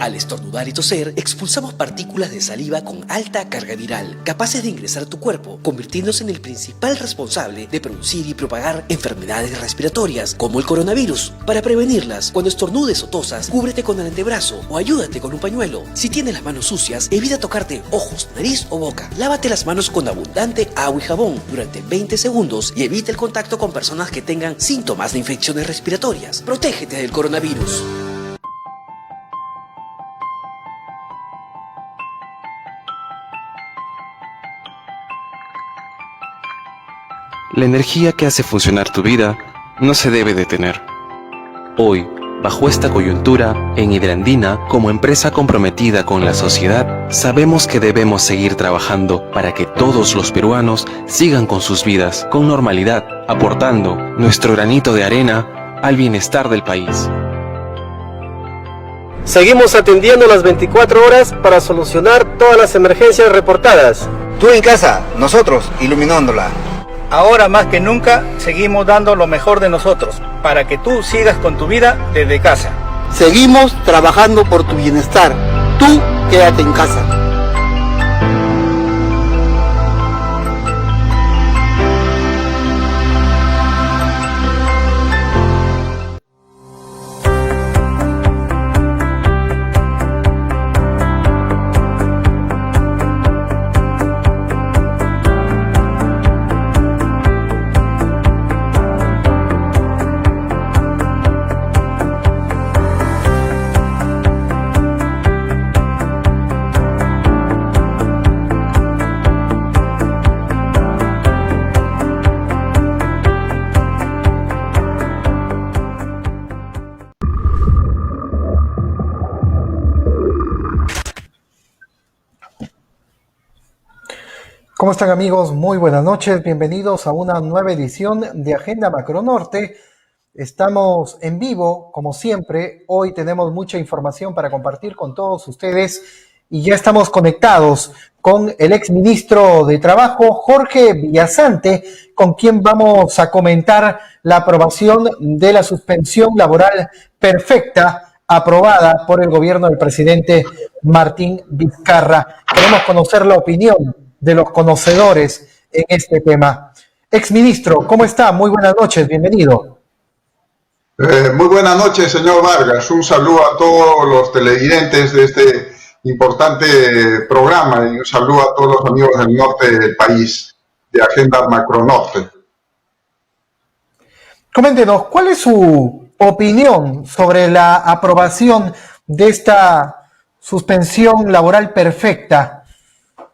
Al estornudar y toser, expulsamos partículas de saliva con alta carga viral, capaces de ingresar a tu cuerpo, convirtiéndose en el principal responsable de producir y propagar enfermedades respiratorias, como el coronavirus. Para prevenirlas, cuando estornudes o tosas, cúbrete con el antebrazo o ayúdate con un pañuelo. Si tienes las manos sucias, evita tocarte ojos, nariz o boca. Lávate las manos con abundante agua y jabón durante 20 segundos y evita el contacto con personas que tengan síntomas de infecciones respiratorias. Protégete del coronavirus. La energía que hace funcionar tu vida no se debe detener. Hoy, bajo esta coyuntura, en Hidrandina, como empresa comprometida con la sociedad, sabemos que debemos seguir trabajando para que todos los peruanos sigan con sus vidas con normalidad, aportando nuestro granito de arena al bienestar del país. Seguimos atendiendo las 24 horas para solucionar todas las emergencias reportadas. Tú en casa, nosotros iluminándola. Ahora más que nunca, seguimos dando lo mejor de nosotros, para que tú sigas con tu vida desde casa. Seguimos trabajando por tu bienestar. Tú quédate en casa. ¿Cómo están, amigos? Muy buenas noches, bienvenidos a una nueva edición de Agenda Macronorte. Estamos en vivo, como siempre. Hoy tenemos mucha información para compartir con todos ustedes y ya estamos conectados con el exministro de Trabajo, Jorge Villasante, con quien vamos a comentar la aprobación de la suspensión laboral perfecta aprobada por el gobierno del presidente Martín Vizcarra. Queremos conocer la opinión de los conocedores en este tema. Exministro, ¿cómo está? Muy buenas noches, bienvenido. Muy buenas noches, señor Vargas. Un saludo a todos los televidentes de este importante programa y un saludo a todos los amigos del norte del país, de Agenda Macronorte. Coméntenos, ¿cuál es su opinión sobre la aprobación de esta suspensión laboral perfecta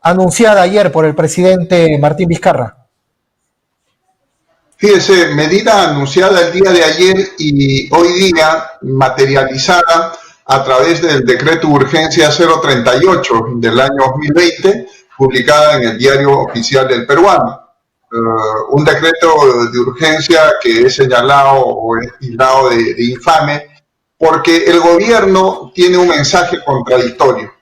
anunciada ayer por el presidente Martín Vizcarra? Fíjese, medida anunciada el día de ayer y hoy día materializada a través del decreto de urgencia 038 del año 2020, publicada en el Diario Oficial del Peruano. Un decreto de urgencia que es señalado o es tildado de infame porque el gobierno tiene un mensaje contradictorio.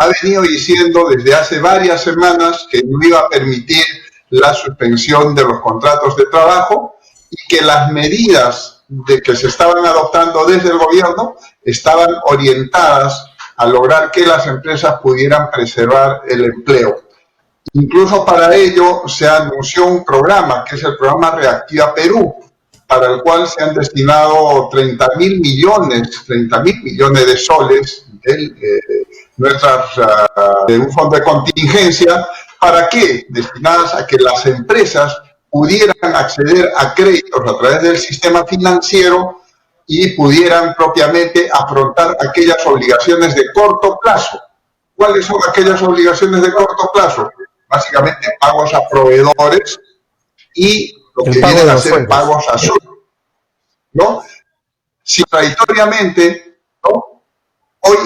Ha venido diciendo desde hace varias semanas que no iba a permitir la suspensión de los contratos de trabajo y que las medidas que se estaban adoptando desde el gobierno estaban orientadas a lograr que las empresas pudieran preservar el empleo. Incluso para ello se anunció un programa, que es el programa Reactiva Perú, para el cual se han destinado 30.000 millones de soles de un fondo de contingencia. ¿Para qué? Destinadas a que las empresas pudieran acceder a créditos a través del sistema financiero y pudieran propiamente afrontar aquellas obligaciones de corto plazo. ¿Cuáles son aquellas obligaciones de corto plazo? Básicamente pagos a proveedores y lo que vienen a ser pagos a sueldos, ¿no? Si traditoriamente, ¿no?, hoy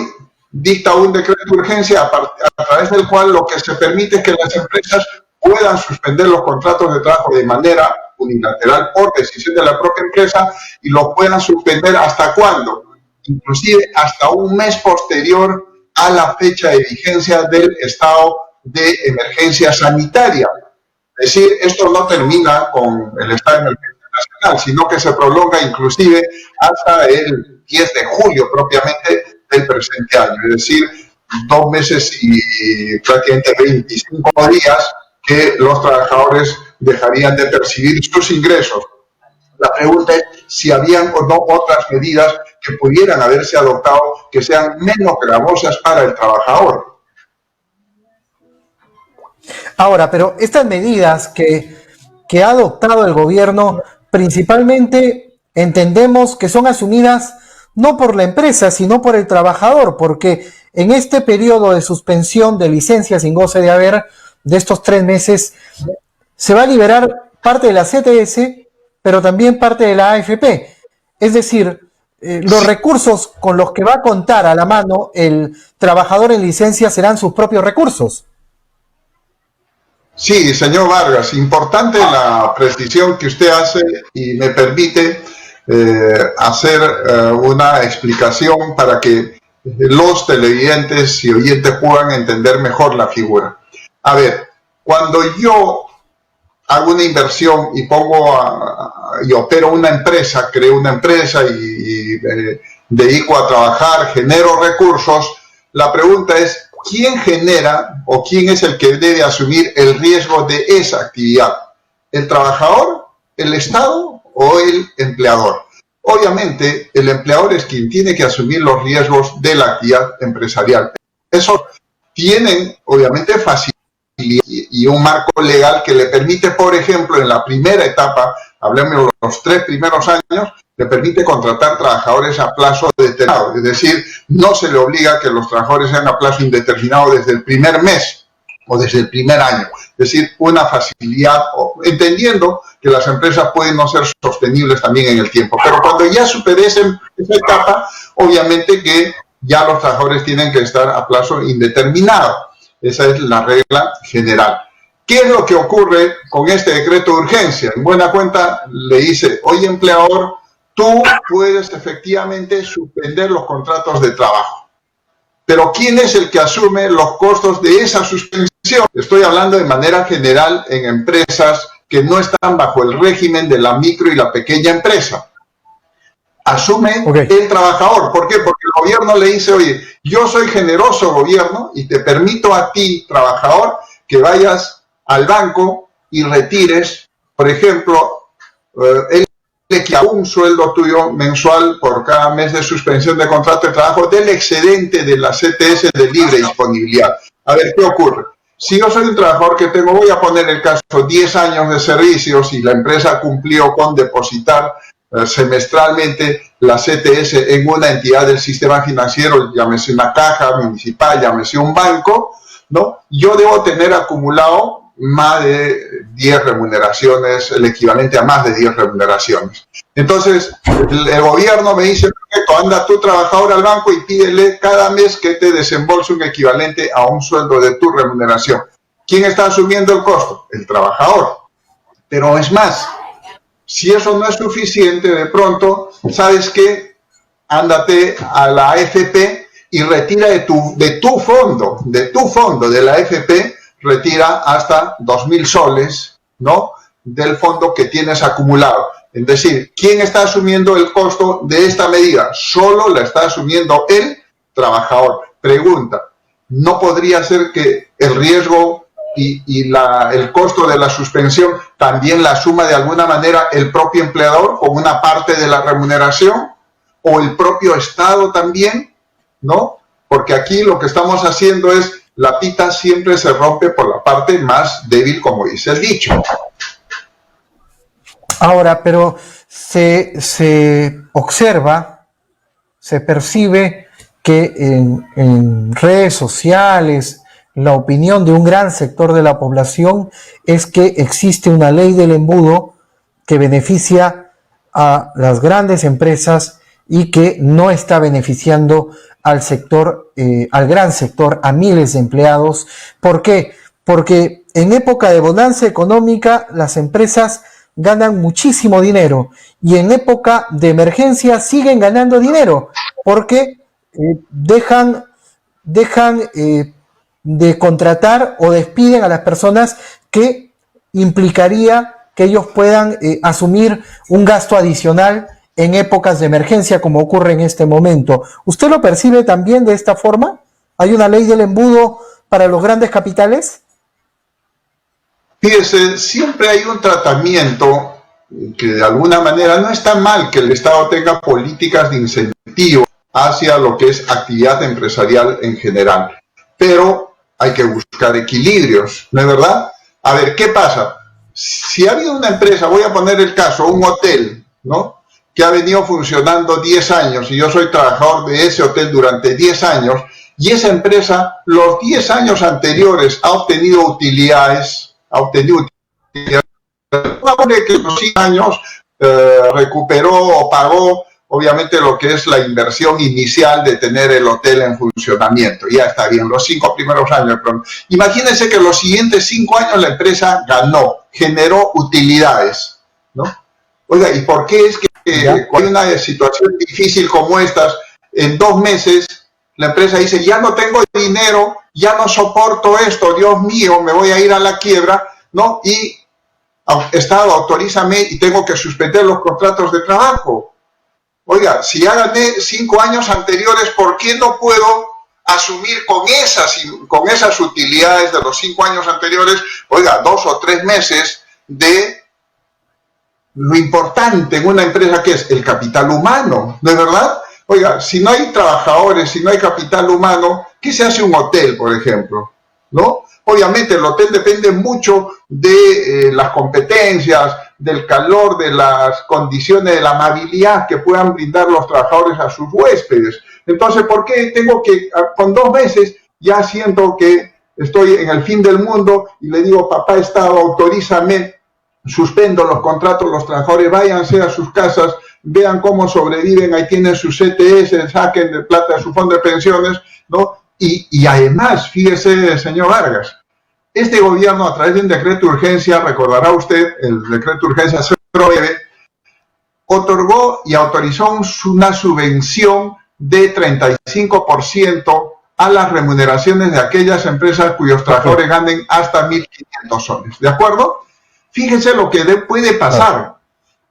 dicta un decreto de urgencia a través del cual lo que se permite es que las empresas puedan suspender los contratos de trabajo de manera unilateral por decisión de la propia empresa y lo puedan suspender ¿hasta cuándo? Inclusive hasta un mes posterior a la fecha de vigencia del estado de emergencia sanitaria. Es decir, esto no termina con el estado de emergencia nacional, sino que se prolonga inclusive hasta el 10 de julio propiamente del presente año, es decir, 2 meses y prácticamente 25 días que los trabajadores dejarían de percibir sus ingresos. La pregunta es si habían o no otras medidas que pudieran haberse adoptado que sean menos gravosas para el trabajador. Ahora, pero estas medidas que ha adoptado el gobierno, principalmente entendemos que son asumidas no por la empresa, sino por el trabajador, porque en este periodo de suspensión de licencia sin goce de haber de estos 3 meses, se va a liberar parte de la CTS, pero también parte de la AFP. Es decir, los recursos con los que va a contar a la mano el trabajador en licencia serán sus propios recursos. Sí, señor Vargas, importante la precisión que usted hace y me permite hacer una explicación para que los televidentes y oyentes puedan entender mejor la figura. A ver, cuando yo hago una inversión y y opero una empresa, creo una empresa y dedico a trabajar, genero recursos, la pregunta es, ¿quién genera o quién es el que debe asumir el riesgo de esa actividad? ¿El trabajador, el Estado o el empleador? Obviamente, el empleador es quien tiene que asumir los riesgos de la actividad empresarial. Eso tienen, obviamente, facilidad y un marco legal que le permite, por ejemplo, en la primera etapa, hablemos de los 3 primeros años, le permite contratar trabajadores a plazo determinado. Es decir, no se le obliga a que los trabajadores sean a plazo indeterminado desde el primer mes o desde el primer año. Es decir, una facilidad, entendiendo que las empresas pueden no ser sostenibles también en el tiempo. Pero cuando ya superen esa etapa, obviamente que ya los trabajadores tienen que estar a plazo indeterminado. Esa es la regla general. ¿Qué es lo que ocurre con este decreto de urgencia? En buena cuenta le dice, oye empleador, tú puedes efectivamente suspender los contratos de trabajo. Pero ¿quién es el que asume los costos de esa suspensión? Estoy hablando de manera general en empresas que no están bajo el régimen de la micro y la pequeña empresa. Asume el trabajador. ¿Por qué? Porque el gobierno le dice, oye, yo soy generoso gobierno y te permito a ti, trabajador, que vayas al banco y retires, por ejemplo, un sueldo tuyo mensual por cada mes de suspensión de contrato de trabajo del excedente de la CTS de libre disponibilidad. A ver, ¿qué ocurre? Si yo soy un trabajador que tengo, voy a poner el caso, 10 años de servicios y la empresa cumplió con depositar semestralmente la CTS en una entidad del sistema financiero, llámese una caja municipal, llámese un banco, ¿no? Yo debo tener acumulado más de 10 remuneraciones, el equivalente a más de 10 remuneraciones. Entonces, el gobierno me dice, perfecto, anda tu trabajador al banco y pídele cada mes que te desembolse un equivalente a un sueldo de tu remuneración. ¿Quién está asumiendo el costo? El trabajador. Pero es más, si eso no es suficiente, de pronto, ¿sabes qué? Ándate a la AFP y retira de tu fondo, de la AFP, retira hasta 2.000 soles, ¿no? Del fondo que tienes acumulado. Es decir, ¿quién está asumiendo el costo de esta medida? Solo la está asumiendo el trabajador. Pregunta, ¿no podría ser que el riesgo y el costo de la suspensión también la asuma de alguna manera el propio empleador con una parte de la remuneración? ¿O el propio Estado también? ¿No? Porque aquí lo que estamos haciendo es, la pita siempre se rompe por la parte más débil, como dice el dicho. Ahora, pero se observa, se percibe que en redes sociales, la opinión de un gran sector de la población es que existe una ley del embudo que beneficia a las grandes empresas y que no está beneficiando al sector, al gran sector, a miles de empleados. ¿Por qué? Porque en época de bonanza económica las empresas ganan muchísimo dinero y en época de emergencia siguen ganando dinero porque dejan de contratar o despiden a las personas que implicaría que ellos puedan asumir un gasto adicional en épocas de emergencia como ocurre en este momento. ¿Usted lo percibe también de esta forma? ¿Hay una ley del embudo para los grandes capitales? Fíjese, siempre hay un tratamiento que de alguna manera no está mal que el Estado tenga políticas de incentivo hacia lo que es actividad empresarial en general, pero hay que buscar equilibrios, ¿no es verdad? A ver, ¿qué pasa? Si ha habido una empresa, voy a poner el caso, un hotel, ¿no?, que ha venido funcionando 10 años y yo soy trabajador de ese hotel durante 10 años y esa empresa los 10 años anteriores ha obtenido utilidades, que los 5 años recuperó o pagó obviamente lo que es la inversión inicial de tener el hotel en funcionamiento. Ya está bien, los 5 primeros años. Pero imagínense que los siguientes 5 años la empresa ganó, generó utilidades, ¿no? Oiga, ¿y por qué es que cuando hay una situación difícil como estas, en 2 meses la empresa dice, ya no tengo dinero, ya no soporto esto, Dios mío, me voy a ir a la quiebra, ¿no? Y Estado, autorízame y tengo que suspender los contratos de trabajo. Oiga, si ya gané 5 años anteriores, ¿por qué no puedo asumir con esas utilidades de los 5 años anteriores, oiga, 2 o 3 meses de lo importante en una empresa que es el capital humano, ¿no es verdad? Oiga, si no hay trabajadores, si no hay capital humano, ¿qué se hace un hotel, por ejemplo? ¿No? Obviamente el hotel depende mucho de las competencias, del calor, de las condiciones, de la amabilidad que puedan brindar los trabajadores a sus huéspedes. Entonces, ¿por qué tengo que, con 2 meses, ya siento que estoy en el fin del mundo y le digo, papá Estado, autorízame, suspendo los contratos, los trabajadores váyanse a sus casas, vean cómo sobreviven, ahí tienen sus CTS, saquen de plata de su fondo de pensiones, ¿no? Y además, fíjese, señor Vargas, este gobierno a través de un decreto de urgencia, recordará usted, el decreto de urgencia 09, otorgó y autorizó una subvención de 35% a las remuneraciones de aquellas empresas cuyos trabajadores ganen hasta 1.500 soles, ¿de acuerdo? Fíjense lo que puede pasar.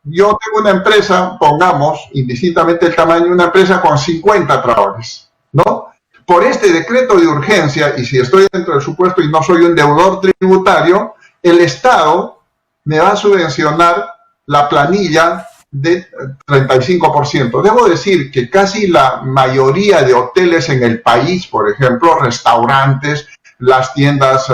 Yo tengo una empresa, pongamos, indistintamente el tamaño, una empresa con 50 trabajadores, ¿no? Por este decreto de urgencia, y si estoy dentro del supuesto y no soy un deudor tributario, el Estado me va a subvencionar la planilla de 35%. Debo decir que casi la mayoría de hoteles en el país, por ejemplo, restaurantes, las tiendas,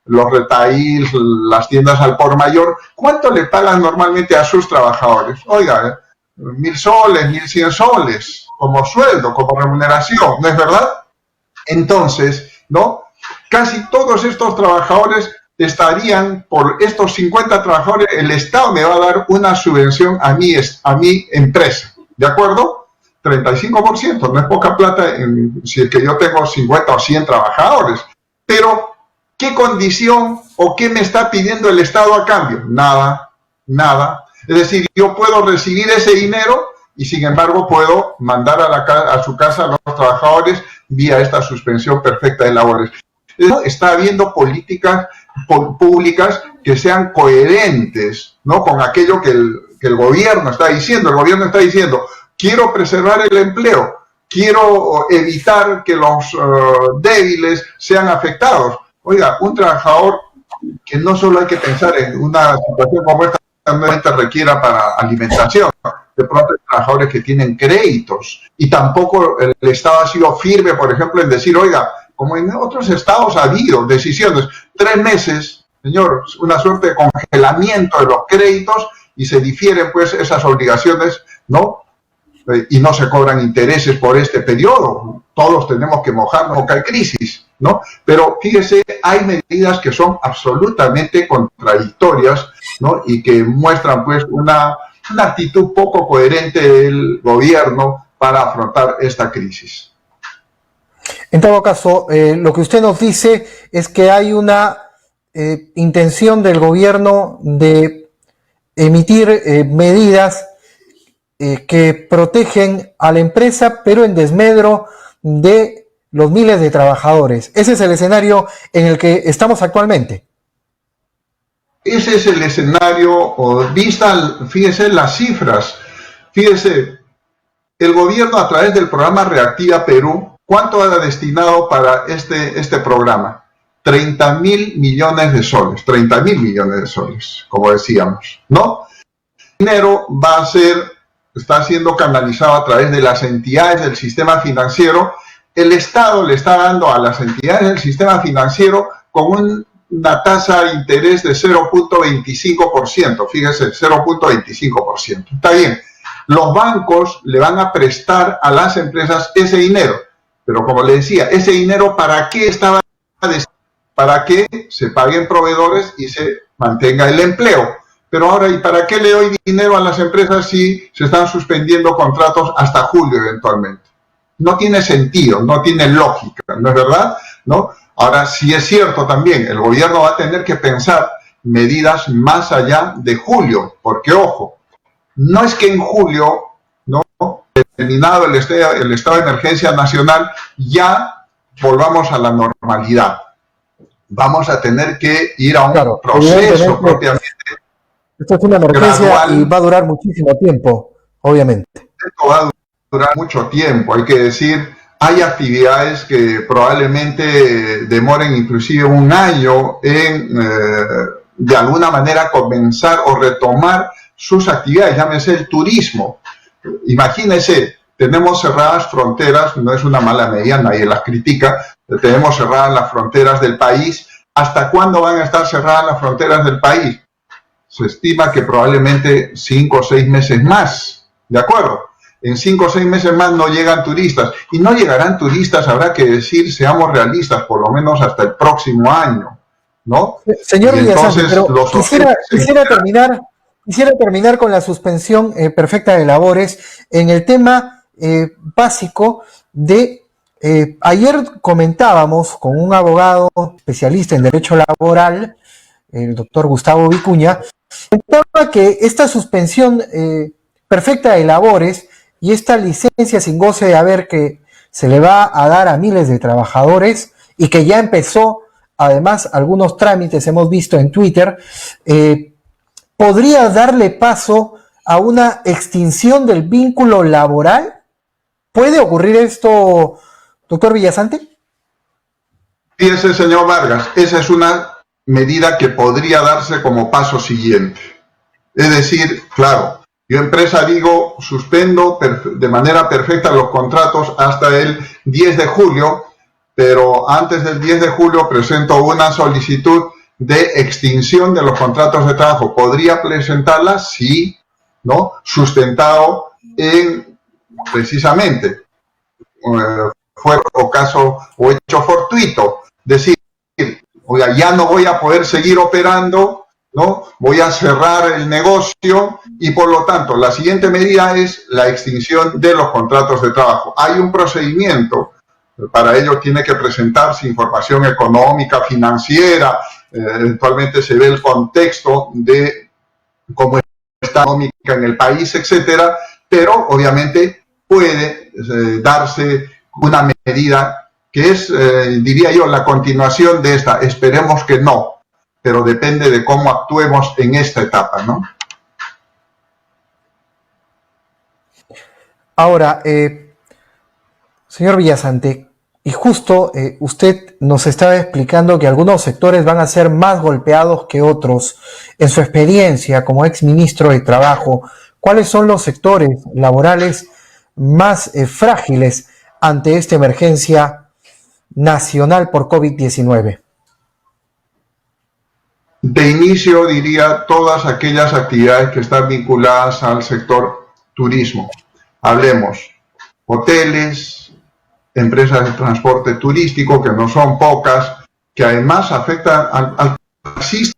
los retails, las tiendas al por mayor, ¿cuánto le pagan normalmente a sus trabajadores? Oiga, 1.000 soles, 1.100 soles, como sueldo, como remuneración, ¿no es verdad? Entonces, ¿no? Casi todos estos trabajadores estarían, por estos 50 trabajadores, el Estado me va a dar una subvención a mi empresa, ¿de acuerdo? 35%, no es poca plata si es que yo tengo 50 o 100 trabajadores. Pero, ¿qué condición o qué me está pidiendo el Estado a cambio? Nada, nada. Es decir, yo puedo recibir ese dinero y sin embargo puedo mandar a su casa a los trabajadores vía esta suspensión perfecta de labores. Está habiendo políticas públicas que sean coherentes, ¿no?, con aquello que el gobierno está diciendo. El gobierno está diciendo, quiero preservar el empleo, quiero evitar que los débiles sean afectados. Oiga, un trabajador que no solo hay que pensar en una situación como esta, realmente requiera para alimentación. De pronto hay trabajadores que tienen créditos y tampoco el Estado ha sido firme, por ejemplo, en decir, oiga, como en otros estados ha habido decisiones, 3 meses, señor, una suerte de congelamiento de los créditos y se difieren pues esas obligaciones, ¿no? Y no se cobran intereses por este periodo. Todos tenemos que mojarnos porque hay crisis, ¿no? Pero fíjese, hay medidas que son absolutamente contradictorias, ¿no?, y que muestran pues una actitud poco coherente del gobierno para afrontar esta crisis. En todo caso, lo que usted nos dice es que hay una intención del gobierno de emitir medidas que protegen a la empresa, pero en desmedro de los miles de trabajadores. Ese es el escenario en el que estamos actualmente. ese es el escenario, fíjese las cifras, fíjese, el gobierno a través del programa Reactiva Perú, ¿cuánto ha destinado para este programa? 30.000 millones de soles, 30.000 millones de soles, como decíamos, ¿no? El dinero está siendo canalizado a través de las entidades del sistema financiero. El Estado le está dando a las entidades del sistema financiero con una tasa de interés de 0.25%, fíjese, 0.25%. Está bien, los bancos le van a prestar a las empresas ese dinero, pero como le decía, ese dinero ¿para qué estaba destinado? Para que se paguen proveedores y se mantenga el empleo. Pero ahora, ¿y para qué le doy dinero a las empresas si se están suspendiendo contratos hasta julio eventualmente? No tiene sentido, no tiene lógica, ¿no es verdad? ¿No? Ahora, sí es cierto también, el gobierno va a tener que pensar medidas más allá de julio, porque ojo, no es que en julio, ¿no?, terminado el estado de emergencia nacional, ya volvamos a la normalidad. Vamos a tener que ir a un proceso propiamente. Esto es una emergencia gradual, y va a durar muchísimo tiempo, obviamente. Esto va a durar mucho tiempo, hay que decir, hay actividades que probablemente demoren inclusive un año en, de alguna manera, comenzar o retomar sus actividades, llámese el turismo. Imagínense, tenemos cerradas fronteras, no es una mala medida, nadie las critica, tenemos cerradas las fronteras del país. ¿Hasta cuándo van a estar cerradas las fronteras del país? Se estima que probablemente 5 o 6 meses más, ¿de acuerdo? En 5 o 6 meses más no llegan turistas, y no llegarán turistas, habrá que decir, seamos realistas, por lo menos hasta el próximo año, ¿no? Señor Villasante, pero quisiera terminar con la suspensión perfecta de labores en el tema básico de... ayer comentábamos con un abogado especialista en derecho laboral, el doctor Gustavo Vicuña, que esta suspensión perfecta de labores y esta licencia sin goce de haber que se le va a dar a miles de trabajadores y que ya empezó, además, algunos trámites hemos visto en Twitter, ¿podría darle paso a una extinción del vínculo laboral? ¿Puede ocurrir esto, doctor Villasante? Fíjese, señor Vargas, esa es una medida que podría darse como paso siguiente. Es decir, claro, yo empresa digo, suspendo de manera perfecta los contratos hasta el 10 de julio, pero antes del 10 de julio presento una solicitud de extinción de los contratos de trabajo. ¿Podría presentarla? Sí, ¿no? Sustentado en, precisamente, fue o caso o hecho fortuito, decir, oiga, ya no voy a poder seguir operando, ¿no? Voy a cerrar el negocio y por lo tanto la siguiente medida es la extinción de los contratos de trabajo. Hay un procedimiento, para ello tiene que presentarse información económica, financiera, eventualmente se ve el contexto de cómo está económica en el país, etcétera, pero obviamente puede darse una medida que es, diría yo, la continuación de esta. Esperemos que no, pero depende de cómo actuemos en esta etapa, ¿no? Ahora, señor Villasante, y justo usted nos estaba explicando que algunos sectores van a ser más golpeados que otros. En su experiencia como exministro de Trabajo, ¿cuáles son los sectores laborales más frágiles ante esta emergencia nacional por COVID-19? De inicio diría todas aquellas actividades que están vinculadas al sector turismo. Hablemos hoteles, empresas de transporte turístico, que no son pocas, que además afectan al taxista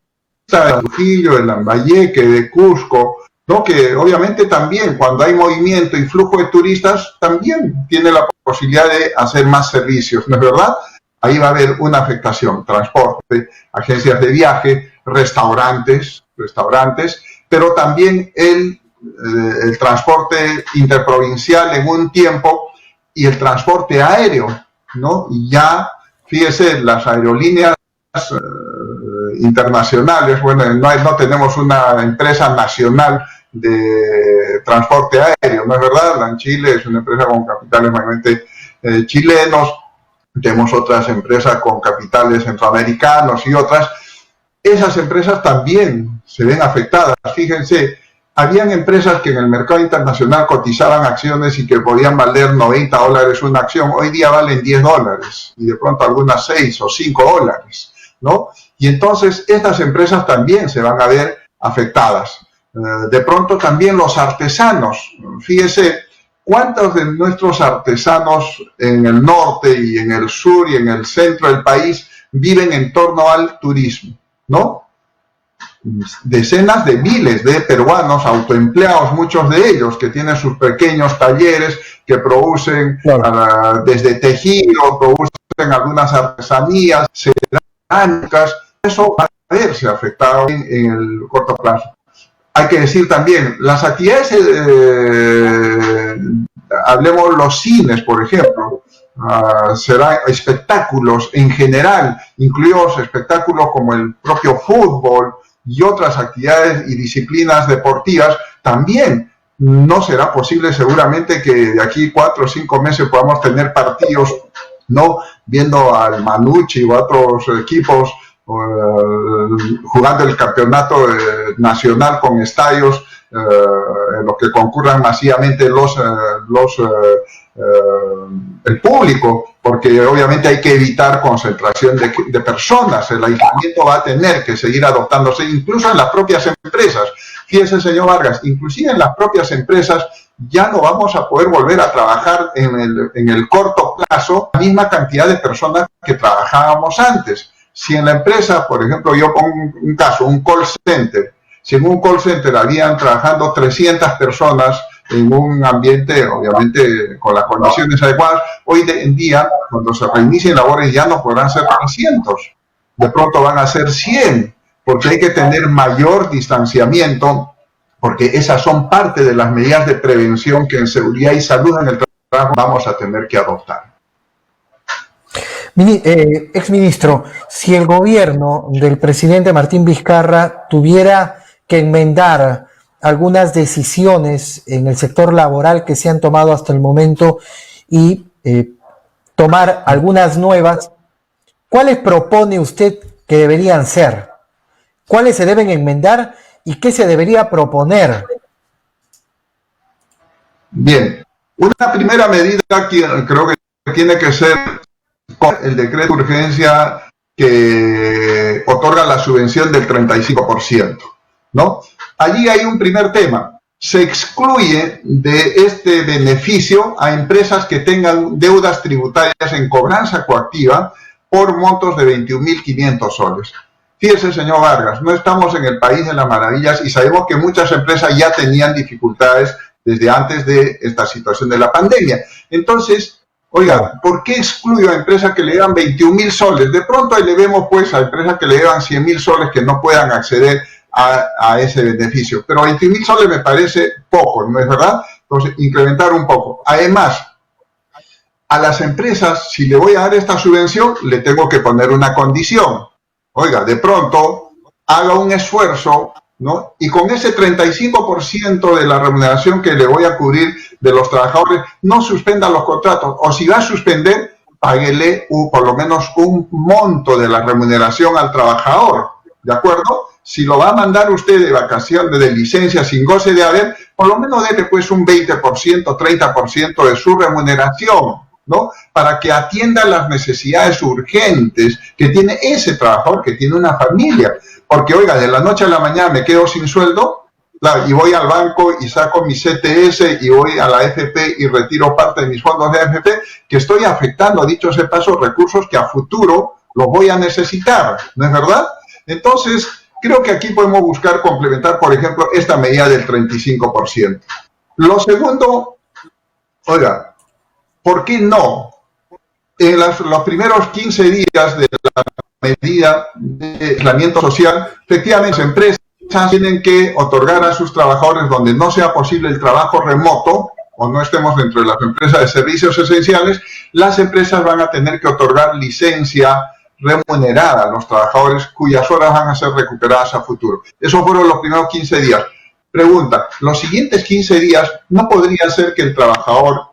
de Trujillo, de Lambayeque, de Cusco, ¿no? Que obviamente también cuando hay movimiento y flujo de turistas también tiene la posibilidad de hacer más servicios, ¿no es verdad? Ahí va a haber una afectación, transporte, agencias de viaje, restaurantes, pero también el transporte interprovincial en un tiempo y el transporte aéreo, ¿no? Y ya, fíjese, las aerolíneas internacionales. Bueno, no tenemos una empresa nacional de transporte aéreo, ¿no es verdad? La Chile es una empresa con capitales mayormente chilenos, tenemos otras empresas con capitales centroamericanos y otras. Esas empresas también se ven afectadas. Fíjense, habían empresas que en el mercado internacional cotizaban acciones y que podían valer $90 una acción, hoy día valen $10 y de pronto algunas 6 o 5 dólares, ¿no? Y entonces estas empresas también se van a ver afectadas. De pronto también los artesanos, fíjese, ¿cuántos de nuestros artesanos en el norte y en el sur y en el centro del país viven en torno al turismo, ¿no? Decenas de miles de peruanos autoempleados, muchos de ellos que tienen sus pequeños talleres, que producen desde tejido, producen algunas artesanías, cerámicas. Eso va a verse afectado en el corto plazo. Hay que decir también, las actividades, hablemos los cines, por ejemplo, serán espectáculos en general, incluidos espectáculos como el propio fútbol y otras actividades y disciplinas deportivas, también no será posible seguramente que de aquí 4 o 5 meses podamos tener partidos, ¿no? Viendo al Manucci o a otros equipos jugando el campeonato nacional con estadios en los que concurran masivamente el público, porque obviamente hay que evitar concentración de personas. El aislamiento va a tener que seguir adoptándose incluso en las propias empresas. Fíjese, señor Vargas, inclusive en las propias empresas ya no vamos a poder volver a trabajar en el corto plazo la misma cantidad de personas que trabajábamos antes. Si en la empresa, por ejemplo, yo pongo un caso, un call center, si en un call center habían trabajando 300 personas en un ambiente, obviamente, con las condiciones adecuadas, hoy en día, cuando se reinicien labores, ya no podrán ser 300, de pronto van a ser 100, porque hay que tener mayor distanciamiento, porque esas son parte de las medidas de prevención que en seguridad y salud en el trabajo vamos a tener que adoptar. Exministro, si el gobierno del presidente Martín Vizcarra tuviera que enmendar algunas decisiones en el sector laboral que se han tomado hasta el momento y tomar algunas nuevas, ¿cuáles propone usted que deberían ser? ¿Cuáles se deben enmendar y qué se debería proponer? Bien, una primera medida que creo que tiene que ser con el decreto de urgencia que otorga la subvención del 35%, ¿no? Allí hay un primer tema. Se excluye de este beneficio a empresas que tengan deudas tributarias en cobranza coactiva por montos de 21.500 soles. Fíjese, señor Vargas, no estamos en el país de las maravillas y sabemos que muchas empresas ya tenían dificultades desde antes de esta situación de la pandemia. Entonces, oiga, ¿por qué excluyo a empresas que le dan 21.000 soles? De pronto ahí le vemos pues a empresas que le dan 100.000 soles que no puedan acceder a ese beneficio. Pero 21.000 soles me parece poco, ¿no es verdad? Entonces, incrementar un poco. Además, a las empresas, si le voy a dar esta subvención, le tengo que poner una condición. Oiga, de pronto, haga un esfuerzo, ¿no? Y con ese 35% de la remuneración que le voy a cubrir de los trabajadores, no suspenda los contratos. O si va a suspender, páguele por lo menos un monto de la remuneración al trabajador, ¿de acuerdo? Si lo va a mandar usted de vacaciones, de licencia, sin goce de haber, por lo menos dele pues un 20%, 30% de su remuneración, ¿no? Para que atienda las necesidades urgentes que tiene ese trabajador, que tiene una familia. Porque, oiga, de la noche a la mañana me quedo sin sueldo, y voy al banco y saco mi CTS y voy a la AFP y retiro parte de mis fondos de AFP, que estoy afectando, dicho sea de paso, recursos que a futuro los voy a necesitar, ¿no es verdad? Entonces, creo que aquí podemos buscar complementar, por ejemplo, esta medida del 35%. Lo segundo, oiga, ¿por qué no? En los primeros 15 días de la medida de aislamiento social, efectivamente las empresas tienen que otorgar a sus trabajadores donde no sea posible el trabajo remoto o no estemos dentro de las empresas de servicios esenciales, las empresas van a tener que otorgar licencia remunerada a los trabajadores cuyas horas van a ser recuperadas a futuro. Esos fueron los primeros 15 días. Pregunta, los siguientes 15 días, ¿no podría ser que el trabajador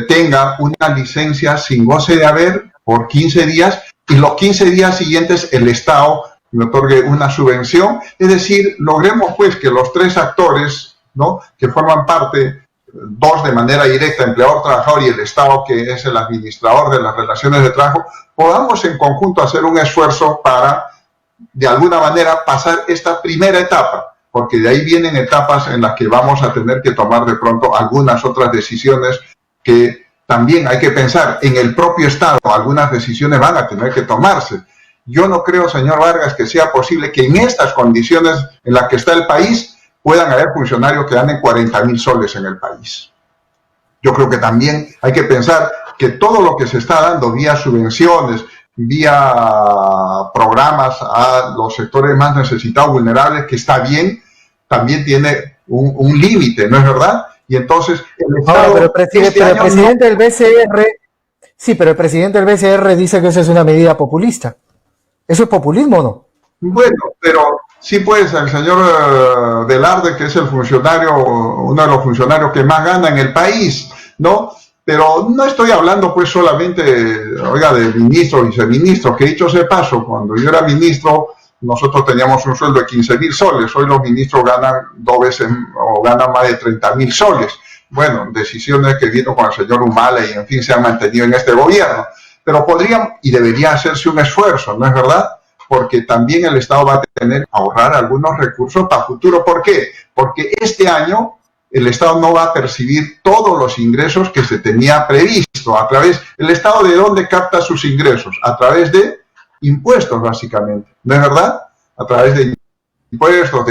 tenga una licencia sin goce de haber por 15 días y los 15 días siguientes el Estado le otorgue una subvención? Es decir, logremos pues que los tres actores, ¿no?, que forman parte, dos de manera directa, empleador, trabajador, y el Estado, que es el administrador de las relaciones de trabajo, podamos en conjunto hacer un esfuerzo para, de alguna manera, pasar esta primera etapa, porque de ahí vienen etapas en las que vamos a tener que tomar de pronto algunas otras decisiones que también hay que pensar en el propio Estado. Algunas decisiones van a tener que tomarse. Yo no creo, señor Vargas, que sea posible que en estas condiciones en las que está el país puedan haber funcionarios que ganen 40.000 soles en el país. Yo creo que también hay que pensar que todo lo que se está dando vía subvenciones, vía programas a los sectores más necesitados, vulnerables, que está bien, también tiene un límite, ¿no es verdad? Y entonces el Estado... Pero el presidente del BCR... Sí, pero el presidente del BCR dice que esa es una medida populista. ¿Eso es populismo o no? Bueno, pero sí, pues el señor Velarde, que es el funcionario, uno de los funcionarios que más gana en el país, ¿no? Pero no estoy hablando pues solamente, oiga, de ministros, viceministros, que dicho sea paso, cuando yo era ministro, nosotros teníamos un sueldo de 15.000 soles, hoy los ministros ganan 2 veces o ganan más de 30.000 soles. Bueno, decisiones que vino con el señor Humala y en fin se han mantenido en este gobierno. Pero podrían y debería hacerse un esfuerzo, ¿no es verdad? Porque también el Estado va a tener que ahorrar algunos recursos para futuro. ¿Por qué? Porque este año el Estado no va a percibir todos los ingresos que se tenía previsto. ¿El Estado de dónde capta sus ingresos? A través de impuestos, básicamente. ¿No es verdad? A través de impuestos,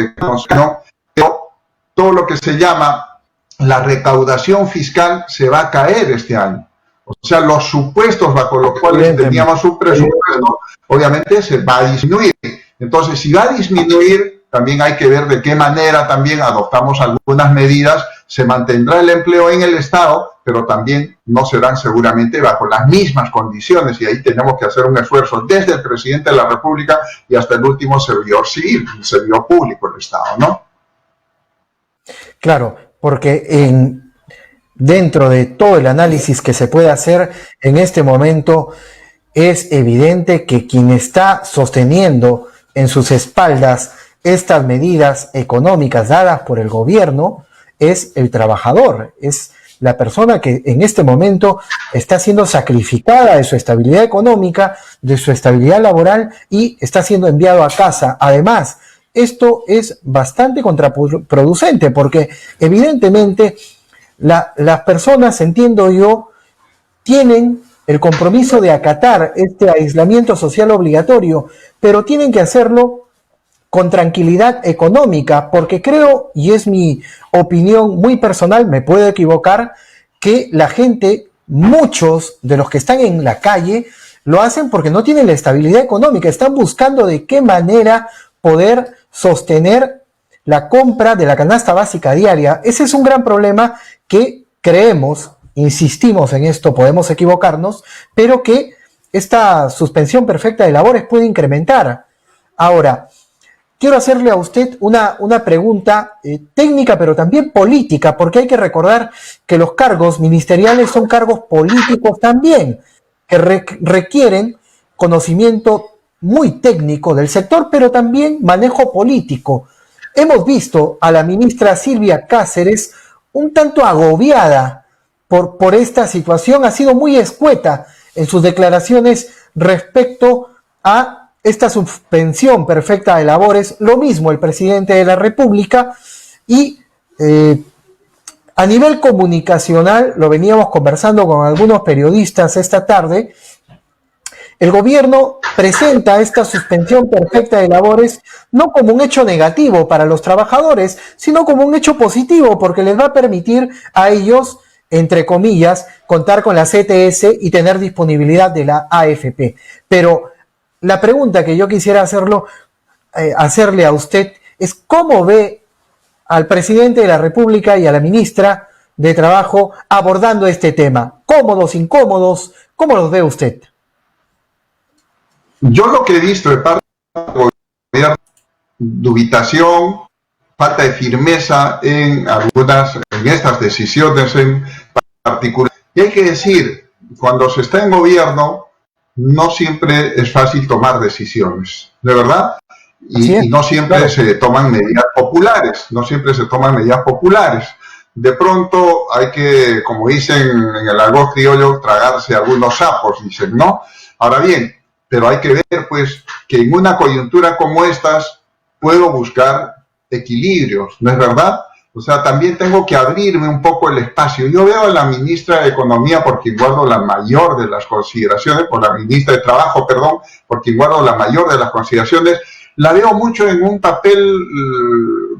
¿no? Pero todo lo que se llama la recaudación fiscal se va a caer este año. O sea, los supuestos bajo los cuales teníamos un presupuesto, obviamente se va a disminuir. Entonces, si va a disminuir, también hay que ver de qué manera también adoptamos algunas medidas. Se mantendrá el empleo en el Estado, pero también no serán seguramente bajo las mismas condiciones. Y ahí tenemos que hacer un esfuerzo desde el presidente de la República y hasta el último servidor civil, el servidor público del Estado, ¿no? Claro, porque dentro de todo el análisis que se puede hacer en este momento, es evidente que quien está sosteniendo en sus espaldas estas medidas económicas dadas por el gobierno es el trabajador, es la persona que en este momento está siendo sacrificada de su estabilidad económica, de su estabilidad laboral y está siendo enviado a casa. Además, esto es bastante contraproducente porque evidentemente las personas, entiendo yo, tienen el compromiso de acatar este aislamiento social obligatorio, pero tienen que hacerlo con tranquilidad económica, porque creo, y es mi opinión muy personal, me puedo equivocar, que la gente, muchos de los que están en la calle, lo hacen porque no tienen la estabilidad económica, están buscando de qué manera poder sostener la compra de la canasta básica diaria. Ese es un gran problema que creemos, insistimos en esto, podemos equivocarnos, pero que esta suspensión perfecta de labores puede incrementar. Ahora, quiero hacerle a usted una pregunta técnica, pero también política, porque hay que recordar que los cargos ministeriales son cargos políticos también, que requieren conocimiento muy técnico del sector, pero también manejo político. Hemos visto a la ministra Silvia Cáceres un tanto agobiada por esta situación, ha sido muy escueta en sus declaraciones respecto a esta suspensión perfecta de labores, lo mismo el presidente de la República, y a nivel comunicacional, lo veníamos conversando con algunos periodistas esta tarde, el gobierno presenta esta suspensión perfecta de labores no como un hecho negativo para los trabajadores, sino como un hecho positivo, porque les va a permitir a ellos, entre comillas, contar con la CTS y tener disponibilidad de la AFP. Pero la pregunta que yo quisiera hacerle a usted es cómo ve al presidente de la República y a la ministra de Trabajo abordando este tema. ¿Cómodos, incómodos? ¿Cómo los ve usted? Yo lo que he visto de parte del gobierno, dubitación, falta de firmeza en estas decisiones en particular. Y hay que decir, cuando se está en gobierno, no siempre es fácil tomar decisiones, ¿de verdad? Y no siempre se toman medidas populares, De pronto hay que, como dicen en el argot criollo, tragarse algunos sapos, dicen, ¿no? Ahora bien, pero hay que ver, pues, que en una coyuntura como estas puedo buscar equilibrios, ¿no es verdad? O sea, también tengo que abrirme un poco el espacio. Yo veo a la ministra de Economía, por quien guardo la mayor de las consideraciones, por la ministra de Trabajo, perdón, por quien guardo la mayor de las consideraciones, la veo mucho en un papel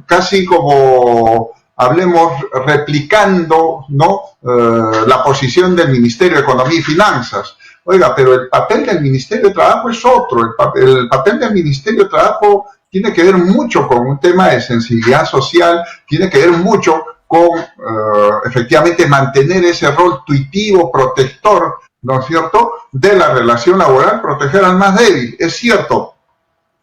casi como, hablemos, replicando, ¿no? La posición del Ministerio de Economía y Finanzas. Oiga, pero el papel del Ministerio de Trabajo es otro. El papel del Ministerio de Trabajo tiene que ver mucho con un tema de sensibilidad social, tiene que ver mucho con, efectivamente, mantener ese rol tuitivo, protector, ¿no es cierto?, de la relación laboral, proteger al más débil. Es cierto,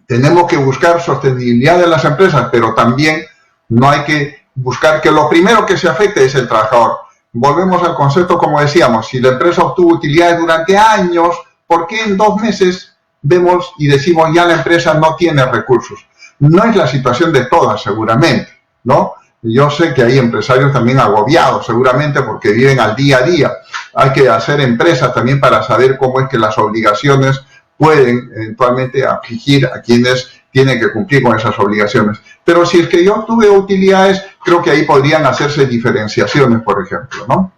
tenemos que buscar sostenibilidad de las empresas, pero también no hay que buscar que lo primero que se afecte es el trabajador. Volvemos al concepto, como decíamos, si la empresa obtuvo utilidades durante años, ¿por qué en 2 meses vemos y decimos ya la empresa no tiene recursos? No es la situación de todas, seguramente, ¿no? Yo sé que hay empresarios también agobiados, seguramente porque viven al día a día. Hay que hacer empresas también para saber cómo es que las obligaciones pueden eventualmente afligir a quienes tienen que cumplir con esas obligaciones. Pero si es que yo obtuve utilidades, creo que ahí podrían hacerse diferenciaciones, por ejemplo, ¿no?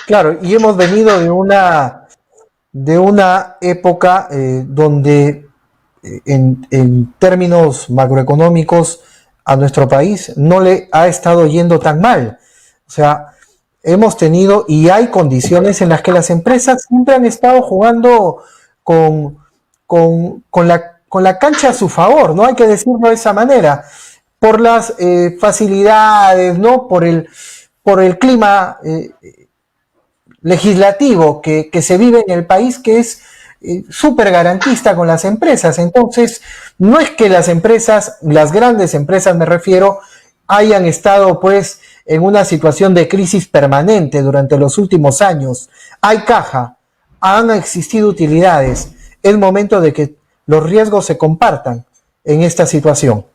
Claro, y hemos venido de una época donde en términos macroeconómicos a nuestro país no le ha estado yendo tan mal. O sea, hemos tenido y hay condiciones en las que las empresas siempre han estado jugando con la cancha a su favor, ¿no? Hay que decirlo de esa manera, por las facilidades, ¿no? Por el clima legislativo que se vive en el país, que es súper garantista con las empresas. Entonces, no es que las empresas, las grandes empresas me refiero, hayan estado pues en una situación de crisis permanente durante los últimos años. Hay caja, han existido utilidades. Es momento de que los riesgos se compartan en esta situación.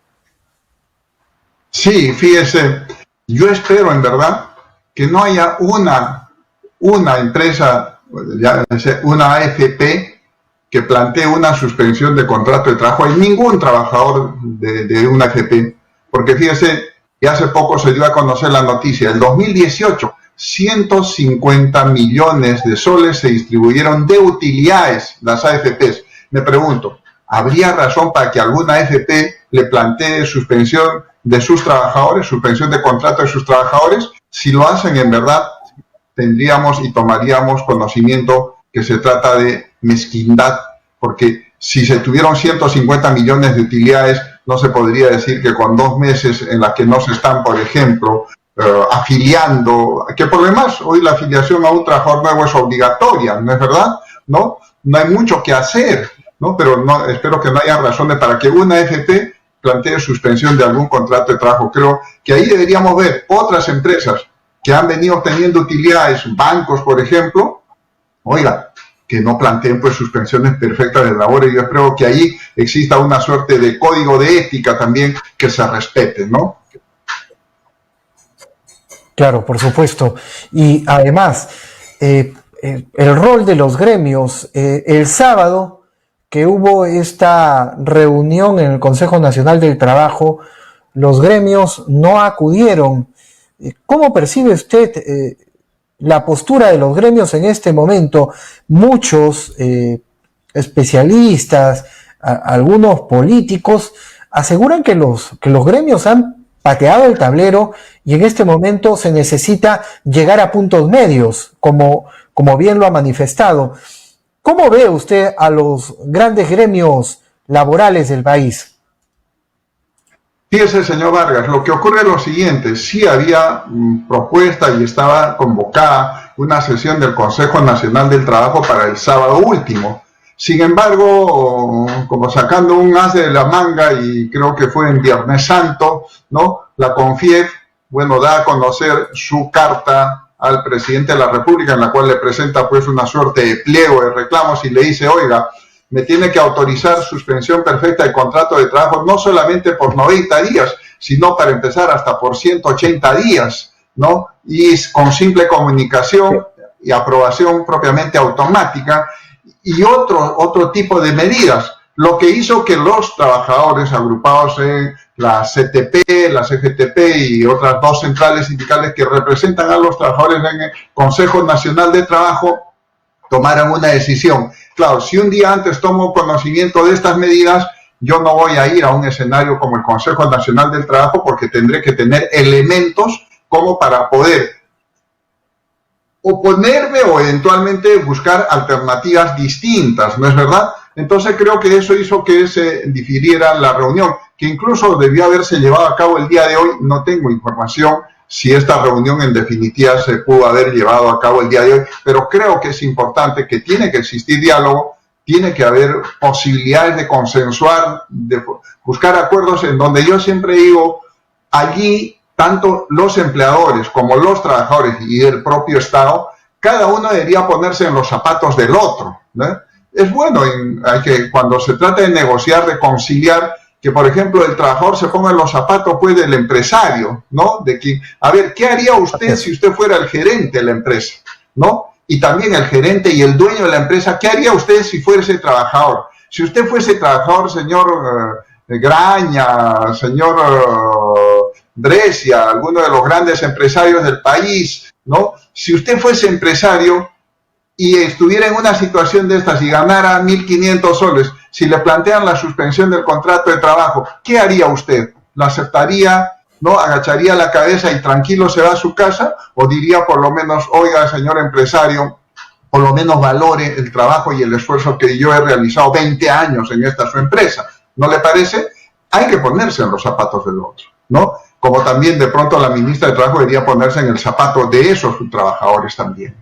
Sí, fíjese, yo espero en verdad que no haya una empresa, una AFP, que plantee una suspensión de contrato de trabajo. Hay ningún trabajador de una AFP, porque fíjese, y hace poco se dio a conocer la noticia, en 2018, 150 millones de soles se distribuyeron de utilidades, las AFPs. Me pregunto, ¿habría razón para que alguna AFP le plantee suspensión de sus trabajadores, suspensión de contrato de sus trabajadores? Si lo hacen, en verdad, tendríamos y tomaríamos conocimiento que se trata de mezquindad, porque si se tuvieron 150 millones de utilidades, no se podría decir que con 2 meses en las que no se están, por ejemplo, afiliando, que por demás hoy la afiliación a un trabajador nuevo es obligatoria, ¿no es verdad? No hay mucho que hacer, ¿no? Pero no, espero que no haya razones para que una AFP plantee suspensión de algún contrato de trabajo. Creo que ahí deberíamos ver otras empresas que han venido teniendo utilidades, bancos, por ejemplo, oiga, que no planteen pues suspensiones perfectas de labores. Yo espero que ahí exista una suerte de código de ética también que se respete, ¿no? Claro, por supuesto. Y además, el rol de los gremios, el sábado que hubo esta reunión en el Consejo Nacional del Trabajo, los gremios no acudieron. ¿Cómo percibe usted la postura de los gremios en este momento? Muchos especialistas, algunos políticos, aseguran que los gremios han pateado el tablero y en este momento se necesita llegar a puntos medios, como bien lo ha manifestado. ¿Cómo ve usted a los grandes gremios laborales del país? Fíjese, señor Vargas, lo que ocurre es lo siguiente: sí había propuesta y estaba convocada una sesión del Consejo Nacional del Trabajo para el sábado último, Sin embargo, como sacando un as de la manga, y creo que fue en Viernes Santo, ¿no? La CONFIEP, bueno, da a conocer su carta al presidente de la República, en la cual le presenta pues una suerte de pliego de reclamos y le dice, oiga, me tiene que autorizar suspensión perfecta de contrato de trabajo, no solamente por 90 días, sino para empezar hasta por 180 días, ¿no? Y con simple comunicación y aprobación propiamente automática, y otro tipo de medidas, lo que hizo que los trabajadores agrupados en la CTP, la CGTP y otras dos centrales sindicales que representan a los trabajadores en el Consejo Nacional de Trabajo tomaran una decisión. Claro, si un día antes tomo conocimiento de estas medidas, yo no voy a ir a un escenario como el Consejo Nacional del Trabajo porque tendré que tener elementos como para poder oponerme o eventualmente buscar alternativas distintas, ¿no es verdad? Entonces creo que eso hizo que se difiriera la reunión, que incluso debió haberse llevado a cabo el día de hoy. No tengo información si esta reunión en definitiva se pudo haber llevado a cabo el día de hoy, pero creo que es importante, que tiene que existir diálogo, tiene que haber posibilidades de consensuar, de buscar acuerdos en donde yo siempre digo, allí tanto los empleadores como los trabajadores y el propio Estado, cada uno debería ponerse en los zapatos del otro, ¿no? Es bueno hay que, cuando se trata de negociar, de conciliar, que por ejemplo el trabajador se ponga en los zapatos pues del empresario, ¿no? De que, a ver, ¿qué haría usted si usted fuera el gerente de la empresa, ¿no? Y también el gerente y el dueño de la empresa, ¿qué haría usted si fuese trabajador? Si usted fuese trabajador, señor Graña, señor Brescia, alguno de los grandes empresarios del país, ¿no? Si usted fuese empresario y estuviera en una situación de estas y ganara 1.500 soles, si le plantean la suspensión del contrato de trabajo, ¿qué haría usted? ¿La aceptaría, no? ¿Agacharía la cabeza y tranquilo se va a su casa? ¿O diría por lo menos, oiga, señor empresario, por lo menos valore el trabajo y el esfuerzo que yo he realizado 20 años en esta su empresa? ¿No le parece? Hay que ponerse en los zapatos del otro, ¿no? Como también de pronto la ministra de Trabajo debería ponerse en el zapato de esos trabajadores también.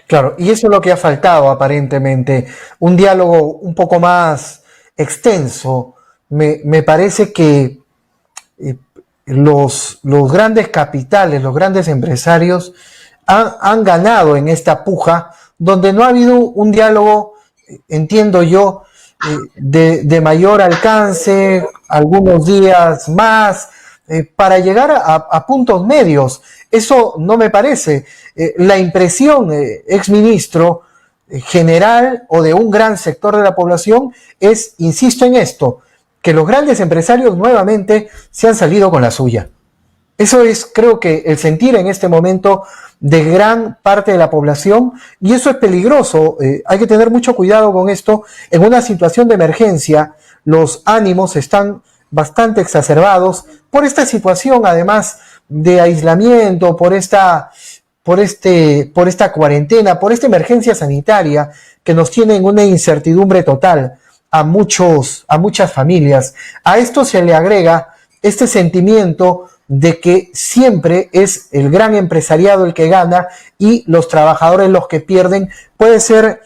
Claro, y eso es lo que ha faltado aparentemente, un diálogo un poco más extenso. Me parece que los grandes capitales, los grandes empresarios han ganado en esta puja, donde no ha habido un diálogo, entiendo yo, de mayor alcance, algunos días más, para llegar a puntos medios. Eso no me parece. La impresión, exministro, general o de un gran sector de la población es, insisto en esto, que los grandes empresarios nuevamente se han salido con la suya. Eso es, creo que, el sentir en este momento de gran parte de la población, y eso es peligroso. Hay que tener mucho cuidado con esto. En una situación de emergencia, los ánimos están bastante exacerbados por esta situación, además de aislamiento, por esta cuarentena, por esta emergencia sanitaria que nos tiene en una incertidumbre total a muchas familias. A esto se le agrega este sentimiento de que siempre es el gran empresariado el que gana y los trabajadores los que pierden. Puede ser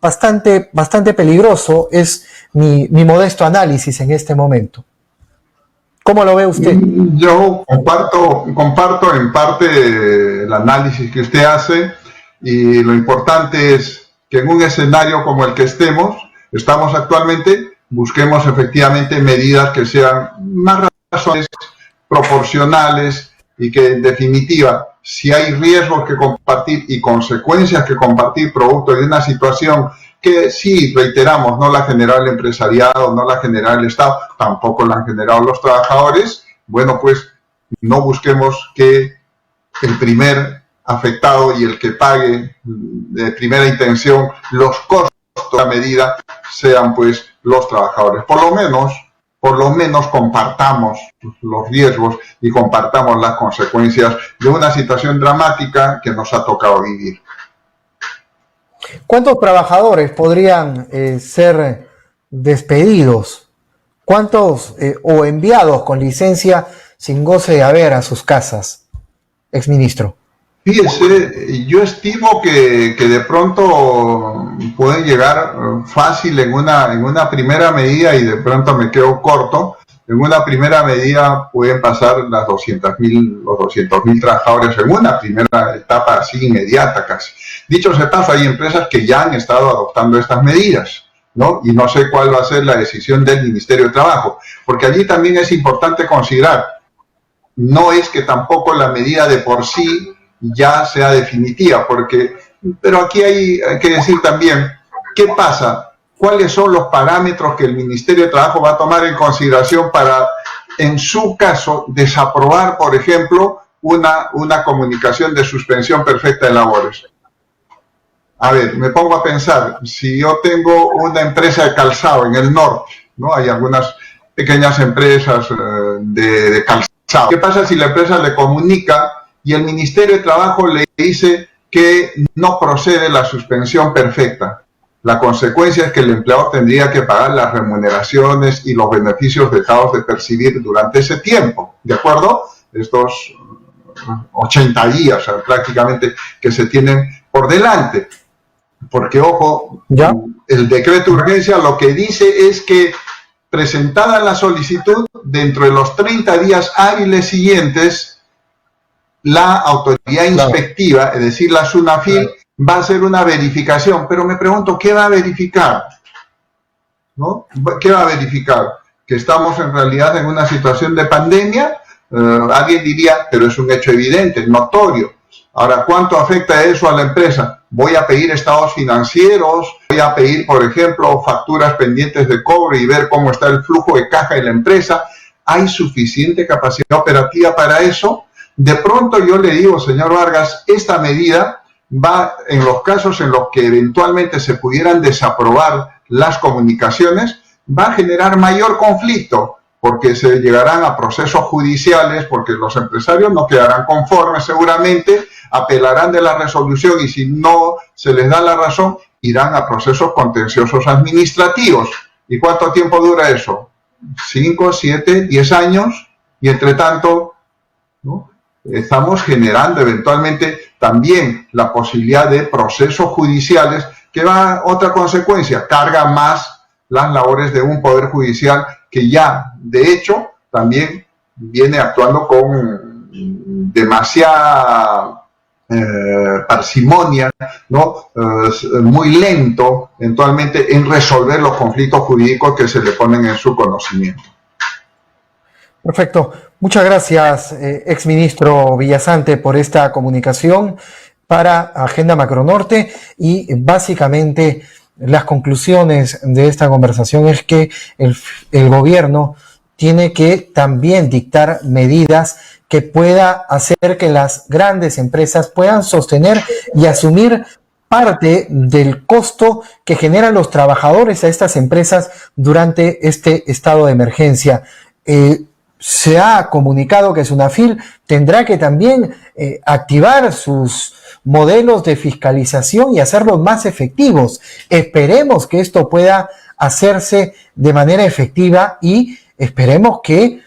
bastante peligroso, es mi modesto análisis en este momento. ¿Cómo lo ve usted? Yo comparto en parte el análisis que usted hace, y lo importante es que en un escenario como el que estamos actualmente, busquemos efectivamente medidas que sean más razonables, proporcionales, y que en definitiva, si hay riesgos que compartir y consecuencias que compartir producto de una situación que sí, reiteramos, no la ha generado el empresariado, no la ha generado el Estado, tampoco la han generado los trabajadores, bueno, pues no busquemos que el primer afectado y el que pague de primera intención los costos de la medida sean pues los trabajadores. Por lo menos compartamos los riesgos y compartamos las consecuencias de una situación dramática que nos ha tocado vivir. ¿Cuántos trabajadores podrían ser despedidos? ¿Cuántos o enviados con licencia sin goce de haber a sus casas, exministro? Fíjese, yo estimo que de pronto pueden llegar fácil en una primera medida, y de pronto me quedo corto. En una primera medida pueden pasar los 200.000 trabajadores en una primera etapa así inmediata casi. Dicho sea paso, hay empresas que ya han estado adoptando estas medidas, ¿no? Y no sé cuál va a ser la decisión del Ministerio de Trabajo, porque allí también es importante considerar, no es que tampoco la medida de por sí ya sea definitiva, pero aquí hay que decir también, ¿qué pasa? ¿Cuáles son los parámetros que el Ministerio de Trabajo va a tomar en consideración para, en su caso, desaprobar, por ejemplo, una comunicación de suspensión perfecta de labores? A ver, me pongo a pensar, si yo tengo una empresa de calzado en el norte, ¿no? Hay algunas pequeñas empresas de calzado. ¿Qué pasa si la empresa le comunica y el Ministerio de Trabajo le dice que no procede la suspensión perfecta? La consecuencia es que el empleado tendría que pagar las remuneraciones y los beneficios dejados de percibir durante ese tiempo, ¿de acuerdo? Estos 80 días prácticamente que se tienen por delante. Porque, ojo, ¿ya? El decreto de urgencia lo que dice es que, presentada la solicitud, dentro de los 30 días hábiles siguientes, la autoridad inspectiva, es decir, la SUNAFIL, va a hacer una verificación. Pero me pregunto, ¿qué va a verificar? ¿No? ¿Qué va a verificar? ¿Que estamos en realidad en una situación de pandemia? Alguien diría, pero es un hecho evidente, notorio. Ahora, ¿cuánto afecta eso a la empresa? Voy a pedir estados financieros, voy a pedir, por ejemplo, facturas pendientes de cobro y ver cómo está el flujo de caja de la empresa. ¿Hay suficiente capacidad operativa para eso? De pronto yo le digo, señor Vargas, esta medida va, en los casos en los que eventualmente se pudieran desaprobar las comunicaciones, va a generar mayor conflicto, porque se llegarán a procesos judiciales, porque los empresarios no quedarán conformes seguramente, apelarán de la resolución y si no se les da la razón, irán a procesos contenciosos administrativos. ¿Y cuánto tiempo dura eso? 5, 7, 10 años, y entre tanto, ¿no? Estamos generando eventualmente también la posibilidad de procesos judiciales, que va otra consecuencia, carga más las labores de un poder judicial que ya, de hecho, también viene actuando con demasiada parsimonia, ¿no? Muy lento eventualmente en resolver los conflictos jurídicos que se le ponen en su conocimiento. Perfecto. Muchas gracias, exministro Villasante, por esta comunicación para Agenda Macronorte, y básicamente las conclusiones de esta conversación es que el gobierno tiene que también dictar medidas que pueda hacer que las grandes empresas puedan sostener y asumir parte del costo que generan los trabajadores a estas empresas durante este estado de emergencia. Se ha comunicado que SUNAFIL tendrá que también activar sus modelos de fiscalización y hacerlos más efectivos. Esperemos que esto pueda hacerse de manera efectiva y esperemos que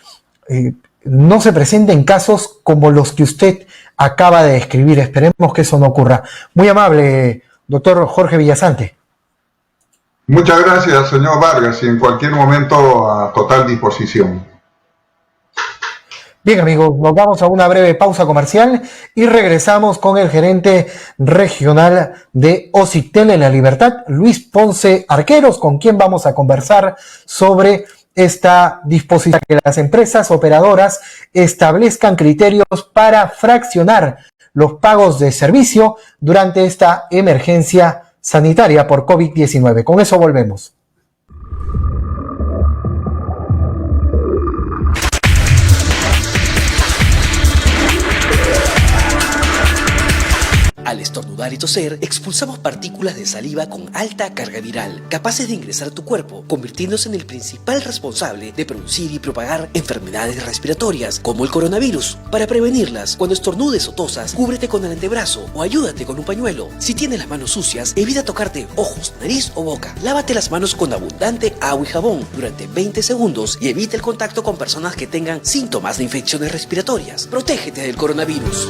no se presenten casos como los que usted acaba de describir. Esperemos que eso no ocurra. Muy amable, doctor Jorge Villasante. Muchas gracias, señor Vargas, y en cualquier momento a total disposición. Bien, amigos, nos vamos a una breve pausa comercial y regresamos con el gerente regional de OCITEL en La Libertad, Luis Ponce Arqueros, con quien vamos a conversar sobre esta disposición que las empresas operadoras establezcan criterios para fraccionar los pagos de servicio durante esta emergencia sanitaria por COVID-19. Con eso volvemos. Al estornudar y toser, expulsamos partículas de saliva con alta carga viral, capaces de ingresar a tu cuerpo, convirtiéndose en el principal responsable de producir y propagar enfermedades respiratorias, como el coronavirus. Para prevenirlas, cuando estornudes o tosas, cúbrete con el antebrazo o ayúdate con un pañuelo. Si tienes las manos sucias, evita tocarte ojos, nariz o boca. Lávate las manos con abundante agua y jabón durante 20 segundos y evita el contacto con personas que tengan síntomas de infecciones respiratorias. Protégete del coronavirus.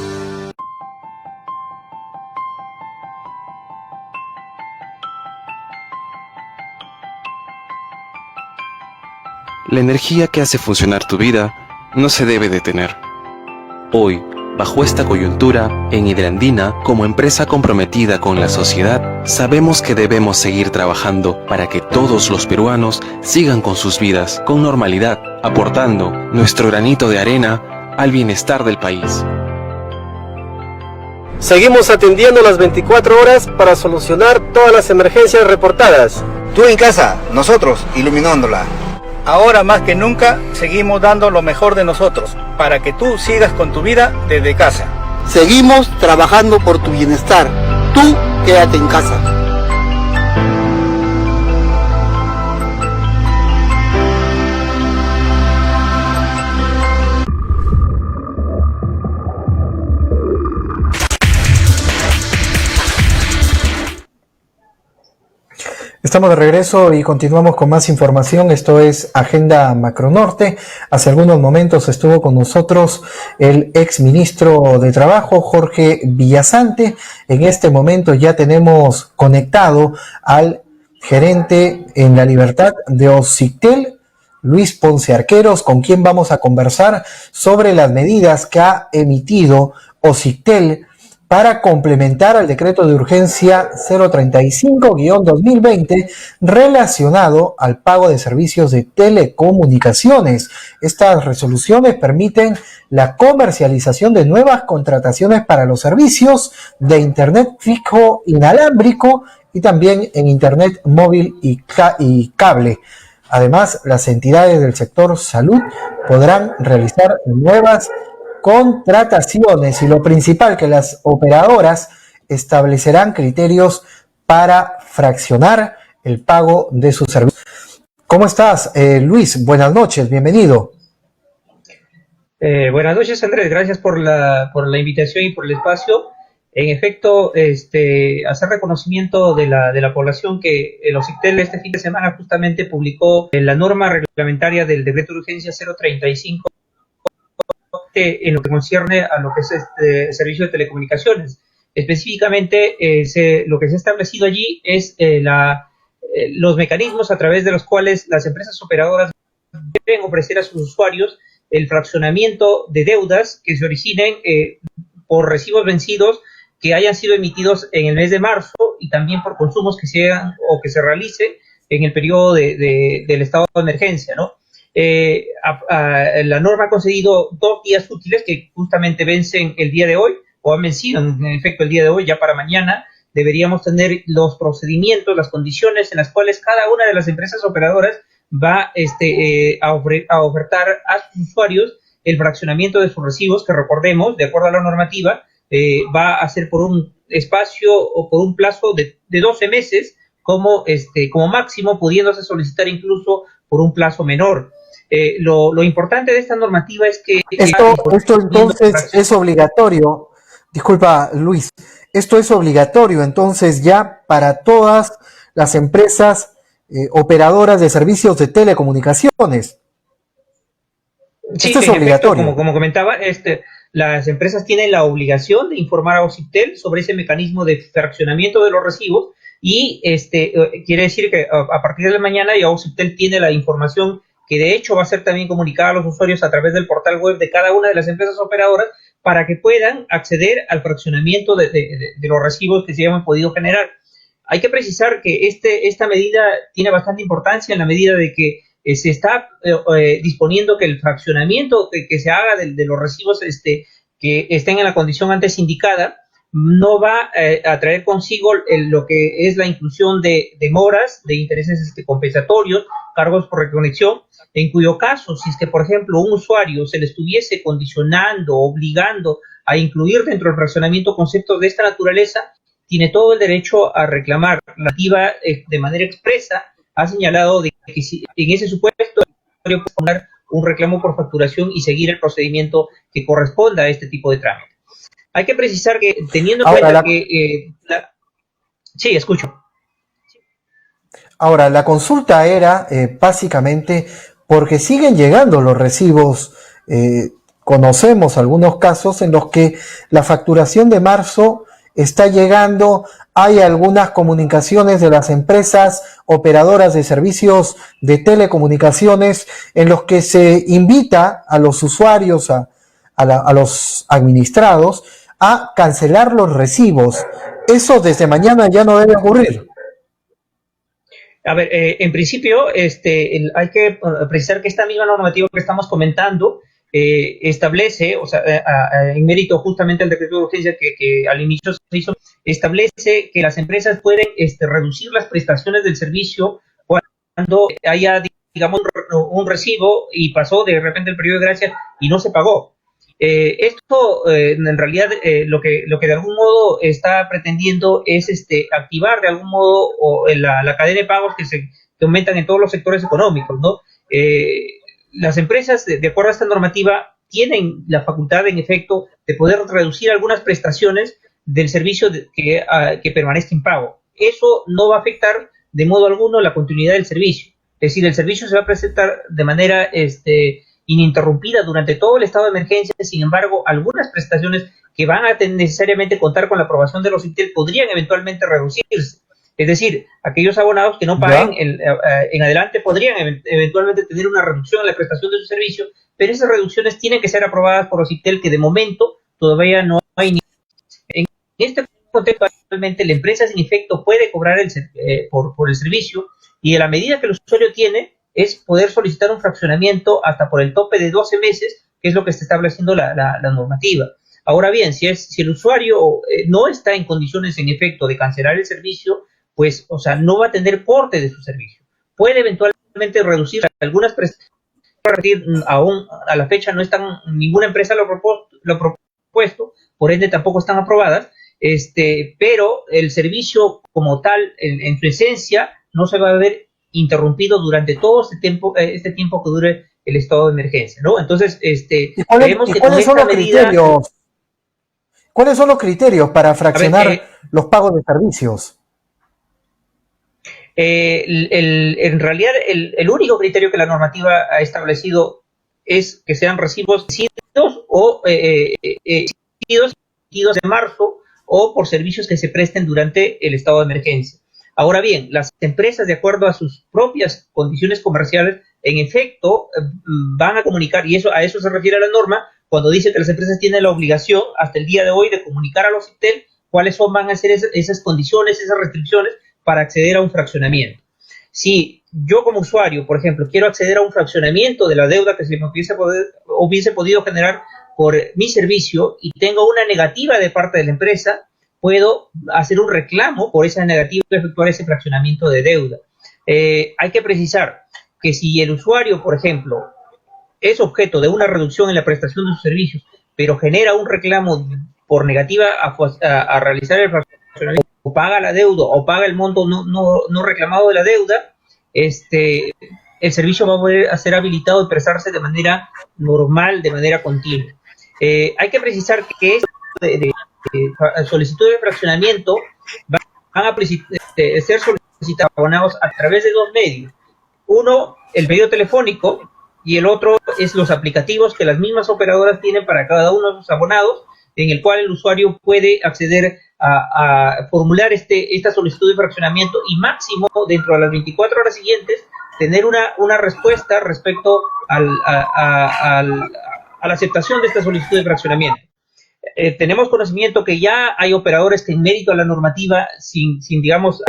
La energía que hace funcionar tu vida no se debe detener. Hoy, bajo esta coyuntura, en Hidrandina, como empresa comprometida con la sociedad, sabemos que debemos seguir trabajando para que todos los peruanos sigan con sus vidas con normalidad, aportando nuestro granito de arena al bienestar del país. Seguimos atendiendo las 24 horas para solucionar todas las emergencias reportadas. Tú en casa, nosotros iluminándola. Ahora más que nunca, seguimos dando lo mejor de nosotros, para que tú sigas con tu vida desde casa. Seguimos trabajando por tu bienestar. Tú quédate en casa. Estamos de regreso y continuamos con más información. Esto es Agenda Macronorte. Hace algunos momentos estuvo con nosotros el ex ministro de Trabajo, Jorge Villasante. En este momento ya tenemos conectado al gerente en La Libertad de Occitel, Luis Ponce Arqueros, con quien vamos a conversar sobre las medidas que ha emitido Occitel para complementar al decreto de urgencia 035-2020 relacionado al pago de servicios de telecomunicaciones. Estas resoluciones permiten la comercialización de nuevas contrataciones para los servicios de Internet fijo inalámbrico y también en Internet móvil y cable. Además, las entidades del sector salud podrán realizar nuevas contrataciones y lo principal, que las operadoras establecerán criterios para fraccionar el pago de sus servicios. ¿Cómo estás, Luis? Buenas noches, bienvenido. Buenas noches, Andrés, gracias por la invitación y por el espacio. En efecto, hacer reconocimiento de la población que el Occitel este fin de semana justamente publicó la norma reglamentaria del decreto de urgencia 035 en lo que concierne a lo que es este servicio de telecomunicaciones. Específicamente, lo que se ha establecido allí es los mecanismos a través de los cuales las empresas operadoras deben ofrecer a sus usuarios el fraccionamiento de deudas que se originen por recibos vencidos que hayan sido emitidos en el mes de marzo y también por consumos que se hagan o que se realicen en el periodo del estado de emergencia, ¿no? La norma ha concedido 2 días útiles que justamente vencen el día de hoy, o han vencido en efecto el día de hoy. Ya para mañana deberíamos tener los procedimientos, las condiciones en las cuales cada una de las empresas operadoras va a ofertar a sus usuarios el fraccionamiento de sus recibos, que recordemos, de acuerdo a la normativa, va a ser por un espacio o por un plazo de 12 meses como máximo, pudiéndose solicitar incluso por un plazo menor. Lo importante de esta normativa es que esto entonces es obligatorio. Disculpa, Luis, esto es obligatorio entonces ya para todas las empresas operadoras de servicios de telecomunicaciones. Sí, esto es obligatorio. Efecto, como comentaba, las empresas tienen la obligación de informar a Occitel sobre ese mecanismo de fraccionamiento de los recibos y quiere decir que a partir de mañana ya Occitel tiene la información que de hecho va a ser también comunicada a los usuarios a través del portal web de cada una de las empresas operadoras para que puedan acceder al fraccionamiento de los recibos que se hayan podido generar. Hay que precisar que esta medida tiene bastante importancia en la medida de que se está disponiendo que el fraccionamiento que se haga de los recibos que estén en la condición antes indicada no va a traer consigo lo que es la inclusión de demoras, de intereses compensatorios, cargos por reconexión, en cuyo caso, si es que, por ejemplo, un usuario se le estuviese condicionando, obligando a incluir dentro del fraccionamiento conceptos de esta naturaleza, tiene todo el derecho a reclamar. La normativa de manera expresa ha señalado de que si en ese supuesto el usuario puede poner un reclamo por facturación y seguir el procedimiento que corresponda a este tipo de trámite. Hay que precisar que, teniendo en cuenta que... Sí, escucho. Ahora, la consulta era básicamente porque siguen llegando los recibos. Conocemos algunos casos en los que la facturación de marzo está llegando. Hay algunas comunicaciones de las empresas operadoras de servicios de telecomunicaciones en los que se invita a los usuarios, a los administrados, a cancelar los recibos. Eso desde mañana ya no debe ocurrir. A ver, en principio, hay que precisar que esta misma normativa que estamos comentando establece, o sea, en mérito justamente al decreto de urgencia que al inicio se hizo, establece que las empresas pueden reducir las prestaciones del servicio cuando haya, digamos, un recibo y pasó de repente el periodo de gracia y no se pagó. Esto en realidad lo que de algún modo está pretendiendo es activar de algún modo la cadena de pagos que aumentan en todos los sectores económicos, ¿no? Las empresas, de acuerdo a esta normativa, tienen la facultad, en efecto, de poder reducir algunas prestaciones del servicio que permanezca en pago. Eso no va a afectar de modo alguno la continuidad del servicio. Es decir, el servicio se va a presentar de manera ininterrumpida durante todo el estado de emergencia. Sin embargo, algunas prestaciones que van a necesariamente contar con la aprobación de los ITEL podrían eventualmente reducirse. Es decir, aquellos abonados que no paguen en adelante podrían eventualmente tener una reducción en la prestación de su servicio, pero esas reducciones tienen que ser aprobadas por los ITEL, que de momento todavía no hay ni. En este contexto, actualmente la empresa sin efecto puede cobrar por el servicio, y de la medida que el usuario tiene es poder solicitar un fraccionamiento hasta por el tope de 12 meses, que es lo que está estableciendo la normativa. Ahora bien, si el usuario no está en condiciones en efecto de cancelar el servicio, pues, o sea, no va a tener corte de su servicio. Puede eventualmente reducir algunas prestaciones. Aún a la fecha no están, ninguna empresa lo ha propuesto, por ende tampoco están aprobadas, pero el servicio como tal, en su esencia, no se va a ver interrumpido durante todo este tiempo que dure el estado de emergencia, ¿no? Entonces, creemos que ¿cuáles son los criterios? ¿Cuáles son los criterios para fraccionar los pagos de servicios? En realidad, el único criterio que la normativa ha establecido es que sean recibos vencidos o vencidos de marzo, o por servicios que se presten durante el estado de emergencia. Ahora bien, las empresas, de acuerdo a sus propias condiciones comerciales, en efecto, van a comunicar, y a eso se refiere la norma, cuando dice que las empresas tienen la obligación, hasta el día de hoy, de comunicar a los ITEL cuáles van a ser esas condiciones, esas restricciones, para acceder a un fraccionamiento. Si yo como usuario, por ejemplo, quiero acceder a un fraccionamiento de la deuda que se me hubiese podido generar por mi servicio y tengo una negativa de parte de la empresa, puedo hacer un reclamo por esa negativa y efectuar ese fraccionamiento de deuda. Hay que precisar que si el usuario, por ejemplo, es objeto de una reducción en la prestación de sus servicios, pero genera un reclamo por negativa a realizar el fraccionamiento, o paga la deuda o paga el monto no reclamado de la deuda, el servicio va a poder ser habilitado y prestarse de manera normal, de manera continua. Hay que precisar que esto de solicitud de fraccionamiento van a ser solicitados abonados a través de dos medios. Uno, el medio telefónico, y el otro es los aplicativos que las mismas operadoras tienen para cada uno de sus abonados, en el cual el usuario puede acceder a formular esta solicitud de fraccionamiento y máximo dentro de las 24 horas siguientes tener una respuesta respecto a la aceptación de esta solicitud de fraccionamiento. Tenemos conocimiento que ya hay operadores que en mérito a la normativa, digamos,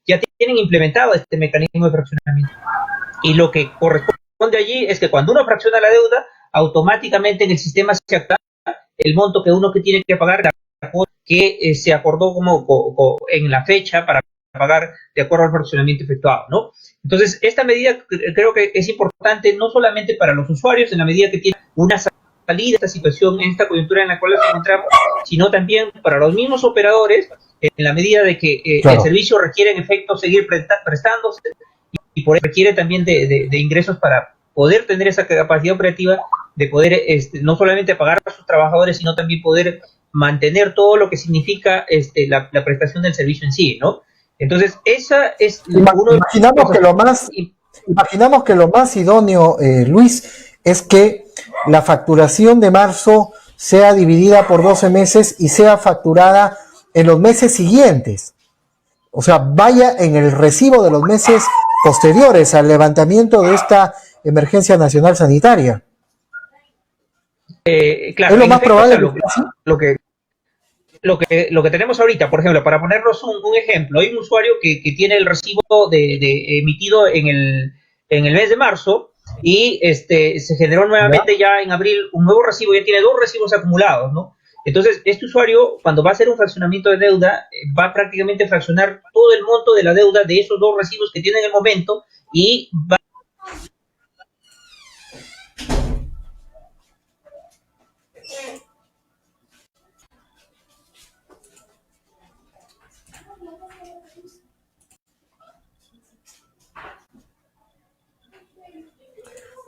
ya tienen implementado este mecanismo de fraccionamiento. Y lo que corresponde allí es que cuando uno fracciona la deuda, automáticamente en el sistema se activa el monto que uno tiene que pagar, que se acordó como en la fecha para pagar de acuerdo al fraccionamiento efectuado, ¿no? Entonces, esta medida creo que es importante no solamente para los usuarios, en la medida que tienen una salida de esta situación, en esta coyuntura en la cual nos encontramos, sino también para los mismos operadores, en la medida de que el servicio requiere en efecto seguir prestándose, y por eso requiere también de ingresos para poder tener esa capacidad operativa de poder no solamente pagar a sus trabajadores, sino también poder mantener todo lo que significa la prestación del servicio en sí, ¿no? Entonces, esa es imaginamos que lo más idóneo, Luis, es que la facturación de marzo sea dividida por 12 meses y sea facturada en los meses siguientes. O sea, vaya en el recibo de los meses posteriores al levantamiento de esta emergencia nacional sanitaria. Claro, es lo en más efecto, probable. o sea, lo que tenemos ahorita, por ejemplo, para ponernos un ejemplo, hay un usuario que tiene el recibo emitido en el mes de marzo y se generó nuevamente ya en abril un nuevo recibo, ya tiene 2 recibos acumulados, ¿no? Entonces, este usuario, cuando va a hacer un fraccionamiento de deuda, va prácticamente a fraccionar todo el monto de la deuda de esos 2 recibos que tiene en el momento y va.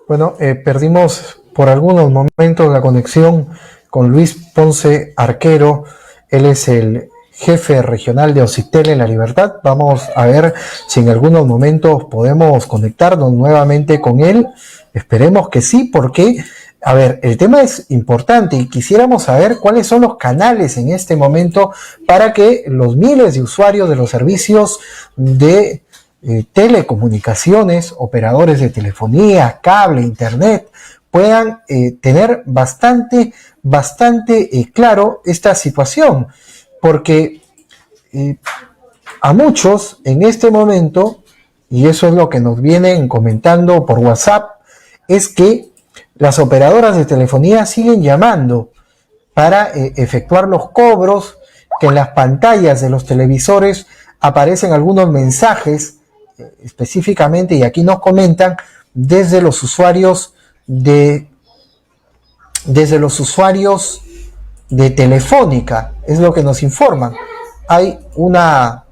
Bueno, perdimos por algunos momentos la conexión con Luis Ponce Arquero. Él es el jefe regional de OCITEL en La Libertad. Vamos a ver si en algunos momentos podemos conectarnos nuevamente con él. Esperemos que sí, porque, a ver, el tema es importante y quisiéramos saber cuáles son los canales en este momento para que los miles de usuarios de los servicios de telecomunicaciones, operadores de telefonía, cable, internet, puedan tener bastante claro esta situación, porque a muchos en este momento, y eso es lo que nos vienen comentando por WhatsApp, es que las operadoras de telefonía siguen llamando para efectuar los cobros, que en las pantallas de los televisores aparecen algunos mensajes específicamente, y aquí nos comentan desde los usuarios de Telefónica, es lo que nos informan. Hay una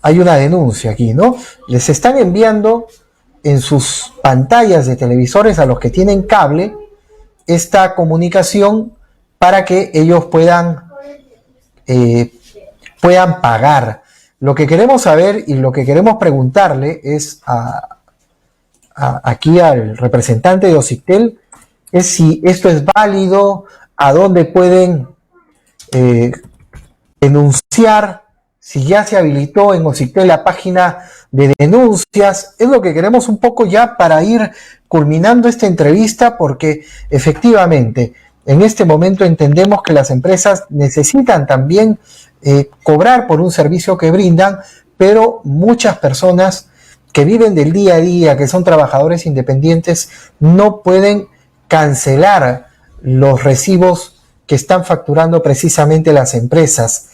denuncia aquí, ¿no? Les están enviando en sus pantallas de televisores a los que tienen cable esta comunicación para que ellos puedan pagar. Lo que queremos saber y lo que queremos preguntarle es aquí al representante de OCITEL es si esto es válido, a dónde pueden denunciar, si ya se habilitó en OCITEL la página de denuncias. Es lo que queremos un poco ya para ir culminando esta entrevista, porque efectivamente en este momento entendemos que las empresas necesitan también cobrar por un servicio que brindan, pero muchas personas que viven del día a día, que son trabajadores independientes, no pueden cancelar los recibos que están facturando precisamente las empresas.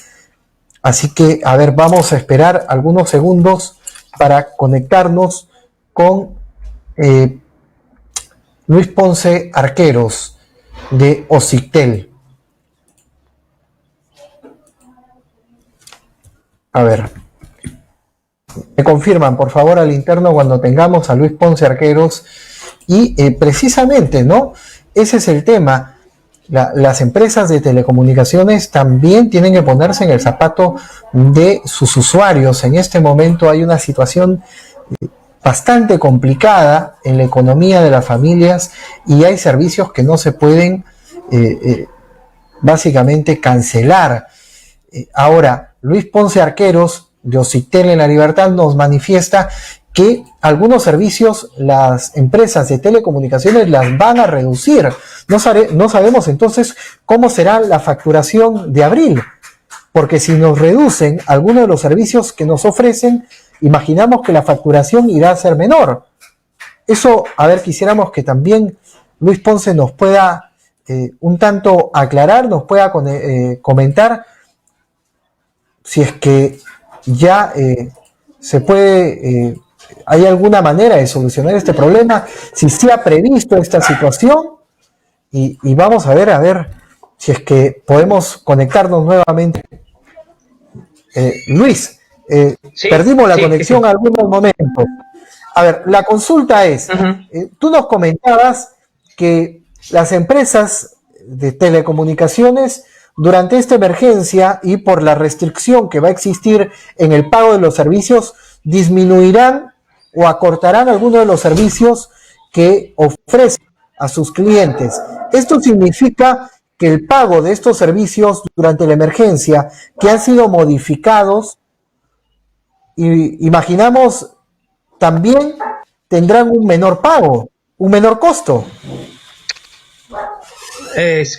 Así que, a ver, vamos a esperar algunos segundos para conectarnos con Luis Ponce Arqueros de OCITEL. A ver, me confirman por favor al interno cuando tengamos a Luis Ponce Arqueros. Y precisamente, ¿no? Ese es el tema. Las empresas de telecomunicaciones también tienen que ponerse en el zapato de sus usuarios. En este momento hay una situación bastante complicada en la economía de las familias y hay servicios que no se pueden básicamente cancelar. Ahora, Luis Ponce Arqueros de OCITEL en La Libertad nos manifiesta que algunos servicios las empresas de telecomunicaciones las van a reducir. No sabemos entonces cómo será la facturación de abril, porque si nos reducen algunos de los servicios que nos ofrecen, imaginamos que la facturación irá a ser menor. Eso, a ver, quisiéramos que también Luis Ponce nos pueda un tanto aclarar, nos pueda comentar si es que ya se puede, hay alguna manera de solucionar este problema, si se ha previsto esta situación, y vamos a ver si es que podemos conectarnos nuevamente. Luis, sí, perdimos la conexión a algunos momentos. A ver, la consulta es, tú nos comentabas que las empresas de telecomunicaciones durante esta emergencia y por la restricción que va a existir en el pago de los servicios, disminuirán o acortarán algunos de los servicios que ofrecen a sus clientes. Esto significa que el pago de estos servicios durante la emergencia, que han sido modificados, y imaginamos, también tendrán un menor pago, un menor costo.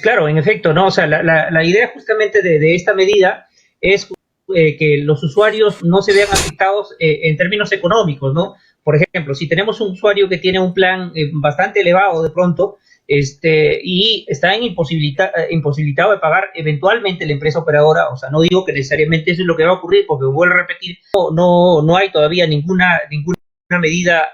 Claro, en efecto, ¿no? O sea, la idea justamente de esta medida es que los usuarios no se vean afectados en términos económicos, ¿no? Por ejemplo, si tenemos un usuario que tiene un plan bastante elevado de pronto, y está imposibilitado de pagar, eventualmente la empresa operadora, o sea, no digo que necesariamente eso es lo que va a ocurrir, porque vuelvo a repetir, no hay todavía ninguna medida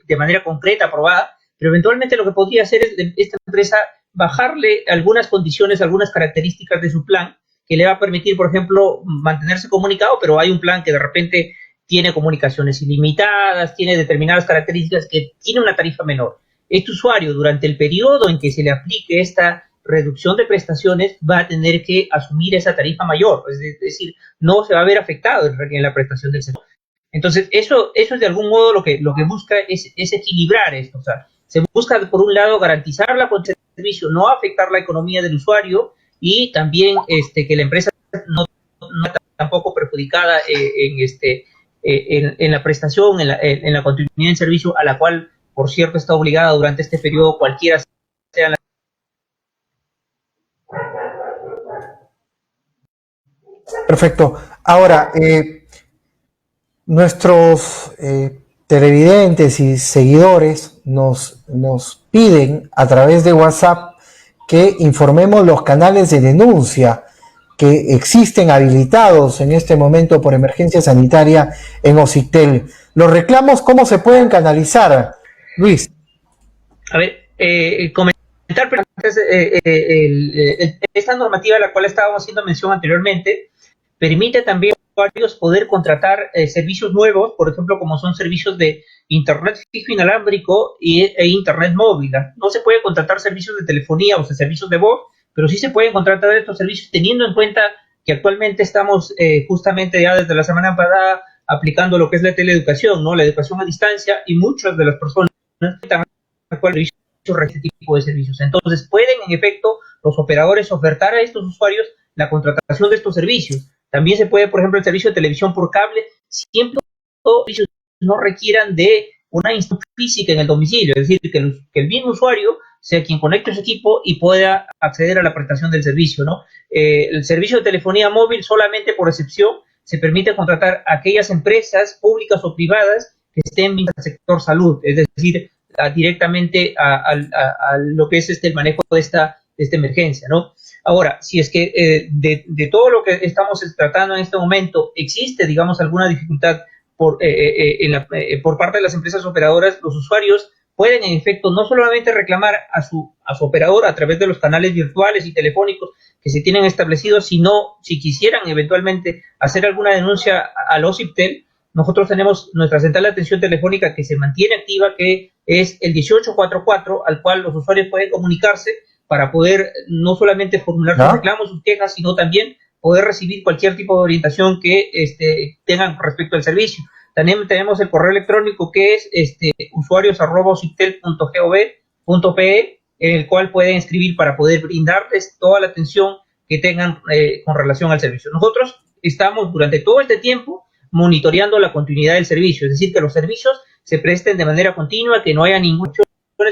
de manera concreta aprobada, pero eventualmente lo que podría hacer es esta empresa bajarle algunas condiciones, algunas características de su plan, que le va a permitir, por ejemplo, mantenerse comunicado, pero hay un plan que de repente tiene comunicaciones ilimitadas, tiene determinadas características, que tiene una tarifa menor. Este usuario, durante el periodo en que se le aplique esta reducción de prestaciones, va a tener que asumir esa tarifa mayor, es decir, no se va a ver afectado en la prestación del servicio. Entonces, eso es de algún modo lo que busca es equilibrar esto. O sea, se busca, por un lado, garantizar la continuidad del servicio, no afectar la economía del usuario, y también que la empresa no esté tampoco perjudicada en la prestación, en la continuidad del servicio, a la cual, por cierto, está obligada durante este periodo cualquiera sea la... Perfecto. Ahora, nuestros televidentes y seguidores nos piden a través de WhatsApp que informemos los canales de denuncia que existen habilitados en este momento por emergencia sanitaria en Ociptel. Los reclamos, ¿cómo se pueden canalizar, Luis? A ver, comentar, pero antes, esta normativa a la cual estábamos haciendo mención anteriormente permite también a usuarios poder contratar servicios nuevos, por ejemplo, como son servicios de internet fijo inalámbrico e internet móvil. No se puede contratar servicios de telefonía o servicios de voz, pero sí se pueden contratar estos servicios, teniendo en cuenta que actualmente estamos justamente ya desde la semana pasada aplicando lo que es la teleeducación, ¿no? La educación a distancia, y muchas de las personas están este tipo de servicios. Entonces, pueden, en efecto, los operadores ofertar a estos usuarios la contratación de estos servicios. También se puede, por ejemplo, el servicio de televisión por cable, siempre los servicios no requieran de una instalación física en el domicilio, es decir, que el mismo usuario sea quien conecte su equipo y pueda acceder a la prestación del servicio, ¿no? El servicio de telefonía móvil, solamente por excepción, se permite contratar a aquellas empresas públicas o privadas que estén vinculadas al sector salud, es decir, directamente a lo que es el manejo de esta emergencia, ¿no? Ahora, si es que de todo lo que estamos tratando en este momento existe, digamos, alguna dificultad por parte de las empresas operadoras, los usuarios pueden, en efecto, no solamente reclamar a su operador a través de los canales virtuales y telefónicos que se tienen establecidos, sino, si quisieran eventualmente hacer alguna denuncia al OCIPTEL, nosotros tenemos nuestra central de atención telefónica que se mantiene activa, que es el 1844, al cual los usuarios pueden comunicarse para poder no solamente formular sus reclamos, sus quejas, sino también poder recibir cualquier tipo de orientación que tengan respecto al servicio. También tenemos el correo electrónico que es usuarios@ociptel.gov.pe, en el cual pueden escribir para poder brindarles toda la atención que tengan con relación al servicio. Nosotros estamos durante todo este tiempo monitoreando la continuidad del servicio, es decir, que los servicios se presten de manera continua, que no haya ningún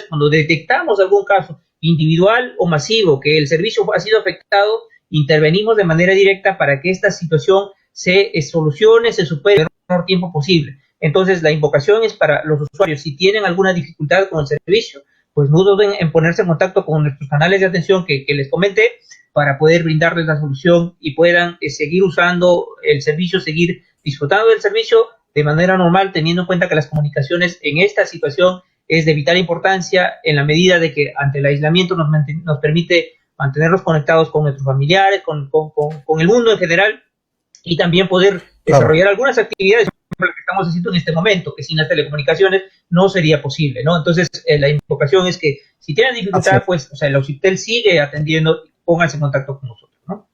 cuando detectamos algún caso individual o masivo que el servicio ha sido afectado, intervenimos de manera directa para que esta situación se solucione, se supere en el menor tiempo posible. Entonces, la invocación es para los usuarios. Si tienen alguna dificultad con el servicio, pues no duden en ponerse en contacto con nuestros canales de atención que les comenté para poder brindarles la solución y puedan seguir usando el servicio, seguir disfrutando del servicio de manera normal, teniendo en cuenta que las comunicaciones en esta situación es de vital importancia en la medida de que ante el aislamiento nos permite mantenerlos conectados con nuestros familiares, con el mundo en general, y también poder desarrollar algunas actividades como las que estamos haciendo en este momento, que sin las telecomunicaciones no sería posible, ¿no? Entonces, la invocación es que si tienen dificultad, pues, o sea, el OCIPTEL sigue atendiendo, pónganse en contacto con nosotros, ¿no?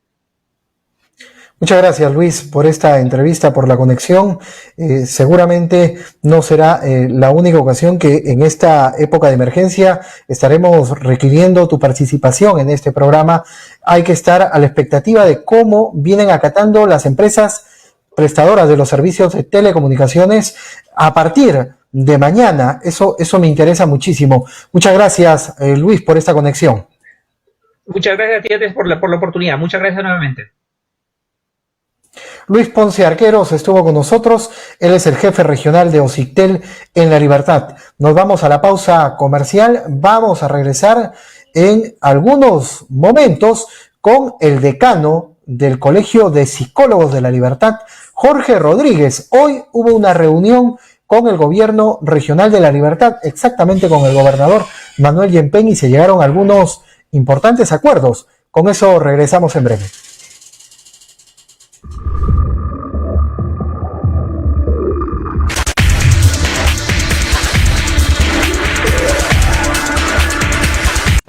Muchas gracias, Luis, por esta entrevista, por la conexión. Seguramente no será la única ocasión que en esta época de emergencia estaremos requiriendo tu participación en este programa. Hay que estar a la expectativa de cómo vienen acatando las empresas prestadoras de los servicios de telecomunicaciones a partir de mañana. Eso me interesa muchísimo. Muchas gracias, Luis, por esta conexión. Muchas gracias a ti, Andrés, por la oportunidad. Muchas gracias nuevamente. Luis Ponce Arqueros estuvo con nosotros, él es el jefe regional de OSICTEL en La Libertad. Nos vamos a la pausa comercial, vamos a regresar en algunos momentos con el decano del Colegio de Psicólogos de La Libertad, Jorge Rodríguez. Hoy hubo una reunión con el gobierno regional de La Libertad, exactamente con el gobernador Manuel Yempén, y se llegaron a algunos importantes acuerdos. Con eso regresamos en breve.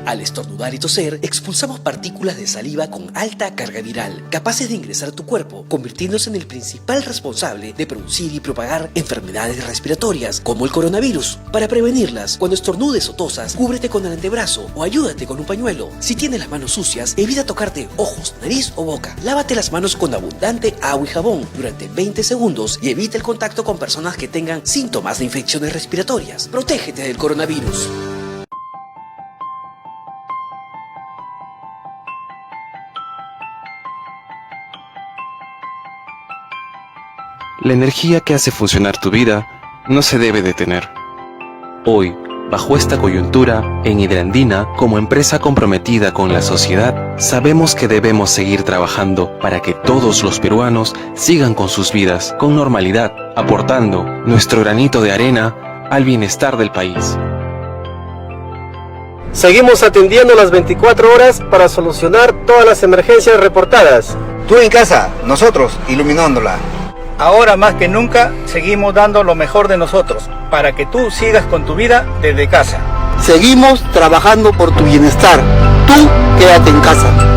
Al estornudar y toser, expulsamos partículas de saliva con alta carga viral, capaces de ingresar a tu cuerpo, convirtiéndose en el principal responsable de producir y propagar enfermedades respiratorias, como el coronavirus. Para prevenirlas, cuando estornudes o tosas, cúbrete con el antebrazo o ayúdate con un pañuelo. Si tienes las manos sucias, evita tocarte ojos, nariz o boca. Lávate las manos con abundante agua y jabón durante 20 segundos y evita el contacto con personas que tengan síntomas de infecciones respiratorias. Protégete del coronavirus. La energía que hace funcionar tu vida no se debe detener. Hoy, bajo esta coyuntura, en Hidrandina, como empresa comprometida con la sociedad, sabemos que debemos seguir trabajando para que todos los peruanos sigan con sus vidas con normalidad, aportando nuestro granito de arena al bienestar del país. Seguimos atendiendo las 24 horas para solucionar todas las emergencias reportadas. Tú en casa, nosotros iluminándola. Ahora más que nunca, seguimos dando lo mejor de nosotros, para que tú sigas con tu vida desde casa. Seguimos trabajando por tu bienestar. Tú quédate en casa.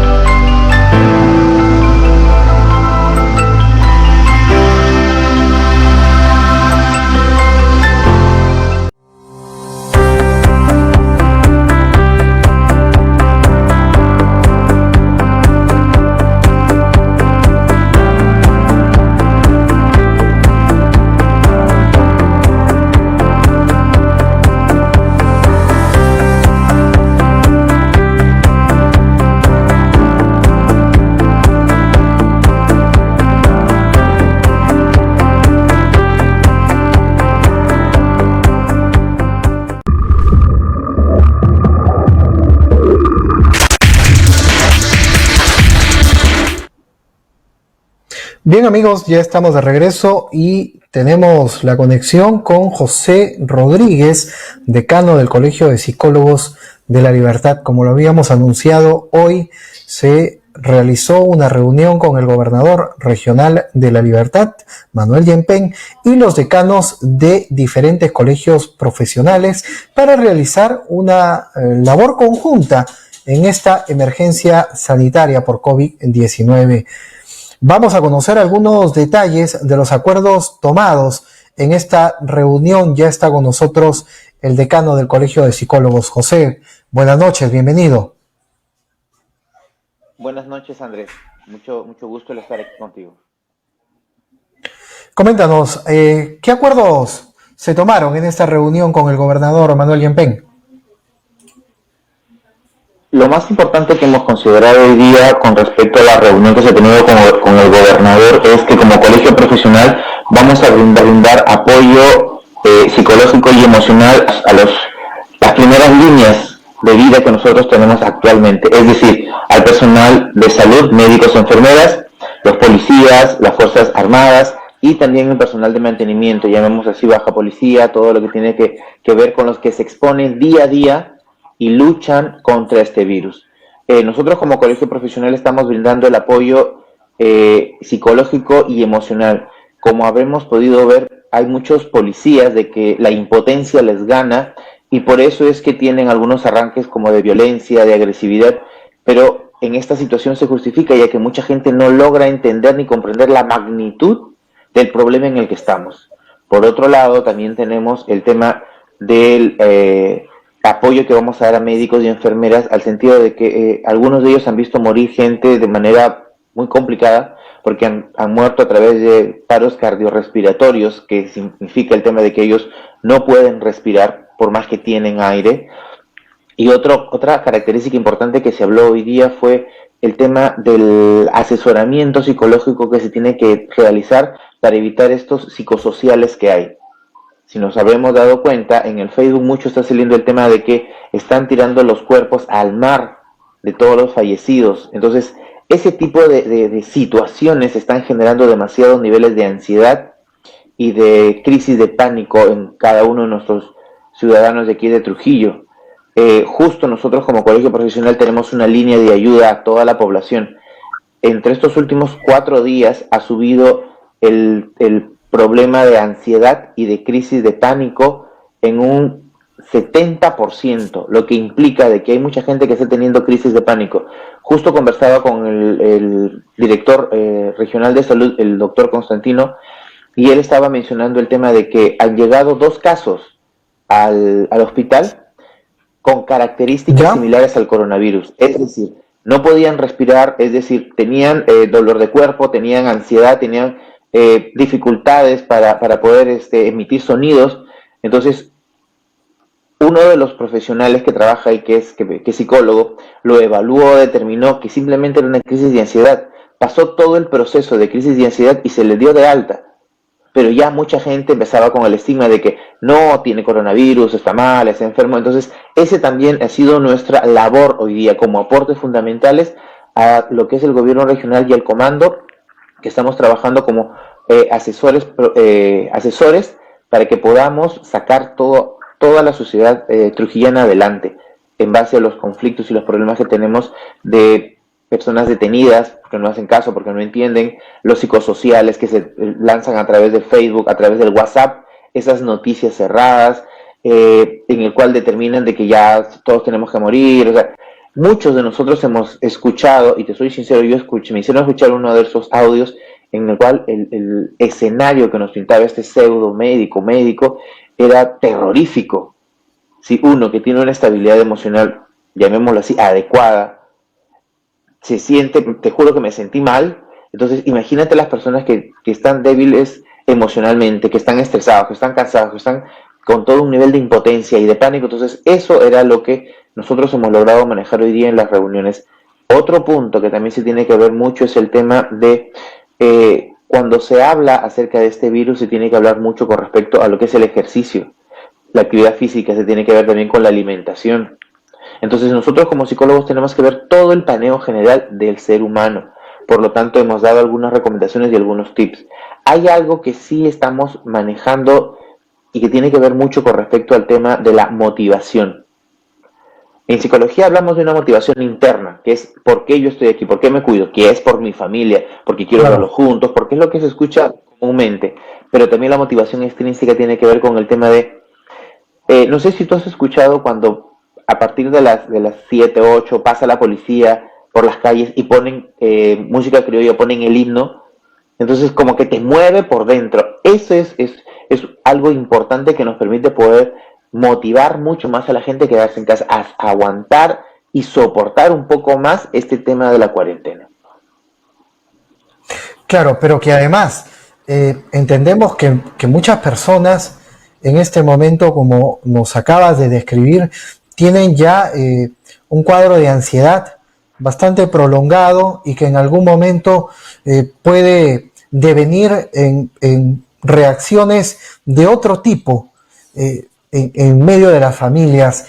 Bien, amigos, ya estamos de regreso y tenemos la conexión con José Rodríguez, decano del Colegio de Psicólogos de La Libertad. Como lo habíamos anunciado, hoy se realizó una reunión con el gobernador regional de La Libertad, Manuel Yempén, y los decanos de diferentes colegios profesionales para realizar una labor conjunta en esta emergencia sanitaria por COVID-19. Vamos a conocer algunos detalles de los acuerdos tomados en esta reunión. Ya está con nosotros el decano del Colegio de Psicólogos. José, buenas noches, bienvenido. Buenas noches, Andrés. Mucho gusto el estar aquí contigo. Coméntanos, ¿qué acuerdos se tomaron en esta reunión con el gobernador Manuel Yempén? Lo más importante que hemos considerado hoy día con respecto a la reunión que se ha tenido con el gobernador es que como colegio profesional vamos a brindar apoyo psicológico y emocional a las primeras líneas de vida que nosotros tenemos actualmente, es decir, al personal de salud, médicos, enfermeras, los policías, las fuerzas armadas y también el personal de mantenimiento, llamemos así baja policía, todo lo que tiene que ver con los que se exponen día a día y luchan contra este virus. Nosotros como colegio profesional estamos brindando el apoyo psicológico y emocional. Como habremos podido ver, hay muchos policías de que la impotencia les gana y por eso es que tienen algunos arranques como de violencia, de agresividad, pero en esta situación se justifica, ya que mucha gente no logra entender ni comprender la magnitud del problema en el que estamos. Por otro lado, también tenemos el tema del apoyo que vamos a dar a médicos y enfermeras, al sentido de que algunos de ellos han visto morir gente de manera muy complicada, porque han muerto a través de paros cardiorrespiratorios, que significa el tema de que ellos no pueden respirar por más que tienen aire. Y otra característica importante que se habló hoy día fue el tema del asesoramiento psicológico que se tiene que realizar para evitar estos psicosociales que hay. Si nos habremos dado cuenta, en el Facebook mucho está saliendo el tema de que están tirando los cuerpos al mar de todos los fallecidos. Entonces, ese tipo de situaciones están generando demasiados niveles de ansiedad y de crisis de pánico en cada uno de nuestros ciudadanos de aquí de Trujillo. Justo nosotros como colegio profesional tenemos una línea de ayuda a toda la población. Entre estos últimos 4 días ha subido el problema de ansiedad y de crisis de pánico en un 70%, lo que implica de que hay mucha gente que está teniendo crisis de pánico. Justo conversaba con el director regional de salud, el doctor Constantino, y él estaba mencionando el tema de que han llegado 2 casos al hospital con características similares al coronavirus. Es decir, no podían respirar, es decir, tenían dolor de cuerpo, tenían ansiedad, tenían dificultades para poder emitir sonidos. Entonces, uno de los profesionales que trabaja y que es psicólogo, lo evaluó, determinó que simplemente era una crisis de ansiedad. Pasó todo el proceso de crisis de ansiedad y se le dio de alta. Pero ya mucha gente empezaba con el estigma de que no, tiene coronavirus, está mal, está enfermo. Entonces, ese también ha sido nuestra labor hoy día, como aportes fundamentales a lo que es el gobierno regional y el comando, que estamos trabajando como asesores para que podamos sacar toda la sociedad trujillana adelante, en base a los conflictos y los problemas que tenemos de personas detenidas, porque no hacen caso, porque no entienden, los psicosociales que se lanzan a través de Facebook, a través del WhatsApp, esas noticias cerradas, en el cual determinan de que ya todos tenemos que morir. O sea, muchos de nosotros hemos escuchado, y te soy sincero, me hicieron escuchar uno de esos audios en el cual el escenario que nos pintaba este pseudo médico era terrorífico. Si uno que tiene una estabilidad emocional, llamémoslo así, adecuada, se siente, te juro que me sentí mal. Entonces imagínate las personas que están débiles emocionalmente, que están estresados, que están cansados, que están con todo un nivel de impotencia y de pánico. Entonces eso era lo que nosotros hemos logrado manejar hoy día en las reuniones. Otro punto que también se tiene que ver mucho es el tema de cuando se habla acerca de este virus, se tiene que hablar mucho con respecto a lo que es el ejercicio, la actividad física, se tiene que ver también con la alimentación. Entonces nosotros como psicólogos tenemos que ver todo el paneo general del ser humano. Por lo tanto, hemos dado algunas recomendaciones y algunos tips. Hay algo que sí estamos manejando y que tiene que ver mucho con respecto al tema de la motivación. En psicología hablamos de una motivación interna, que es ¿por qué yo estoy aquí? ¿Por qué me cuido? Que es por mi familia, porque quiero verlos juntos, porque es lo que se escucha comúnmente. Pero también la motivación extrínseca tiene que ver con el tema de... no sé si tú has escuchado cuando a partir de las 7, 8 pasa la policía por las calles y ponen música criolla, ponen el himno. Entonces como que te mueve por dentro. Eso es algo importante que nos permite poder motivar mucho más a la gente a quedarse en casa, a aguantar y soportar un poco más este tema de la cuarentena. Claro, pero que además entendemos que muchas personas en este momento, como nos acabas de describir, tienen ya un cuadro de ansiedad bastante prolongado y que en algún momento puede devenir en reacciones de otro tipo en medio de las familias.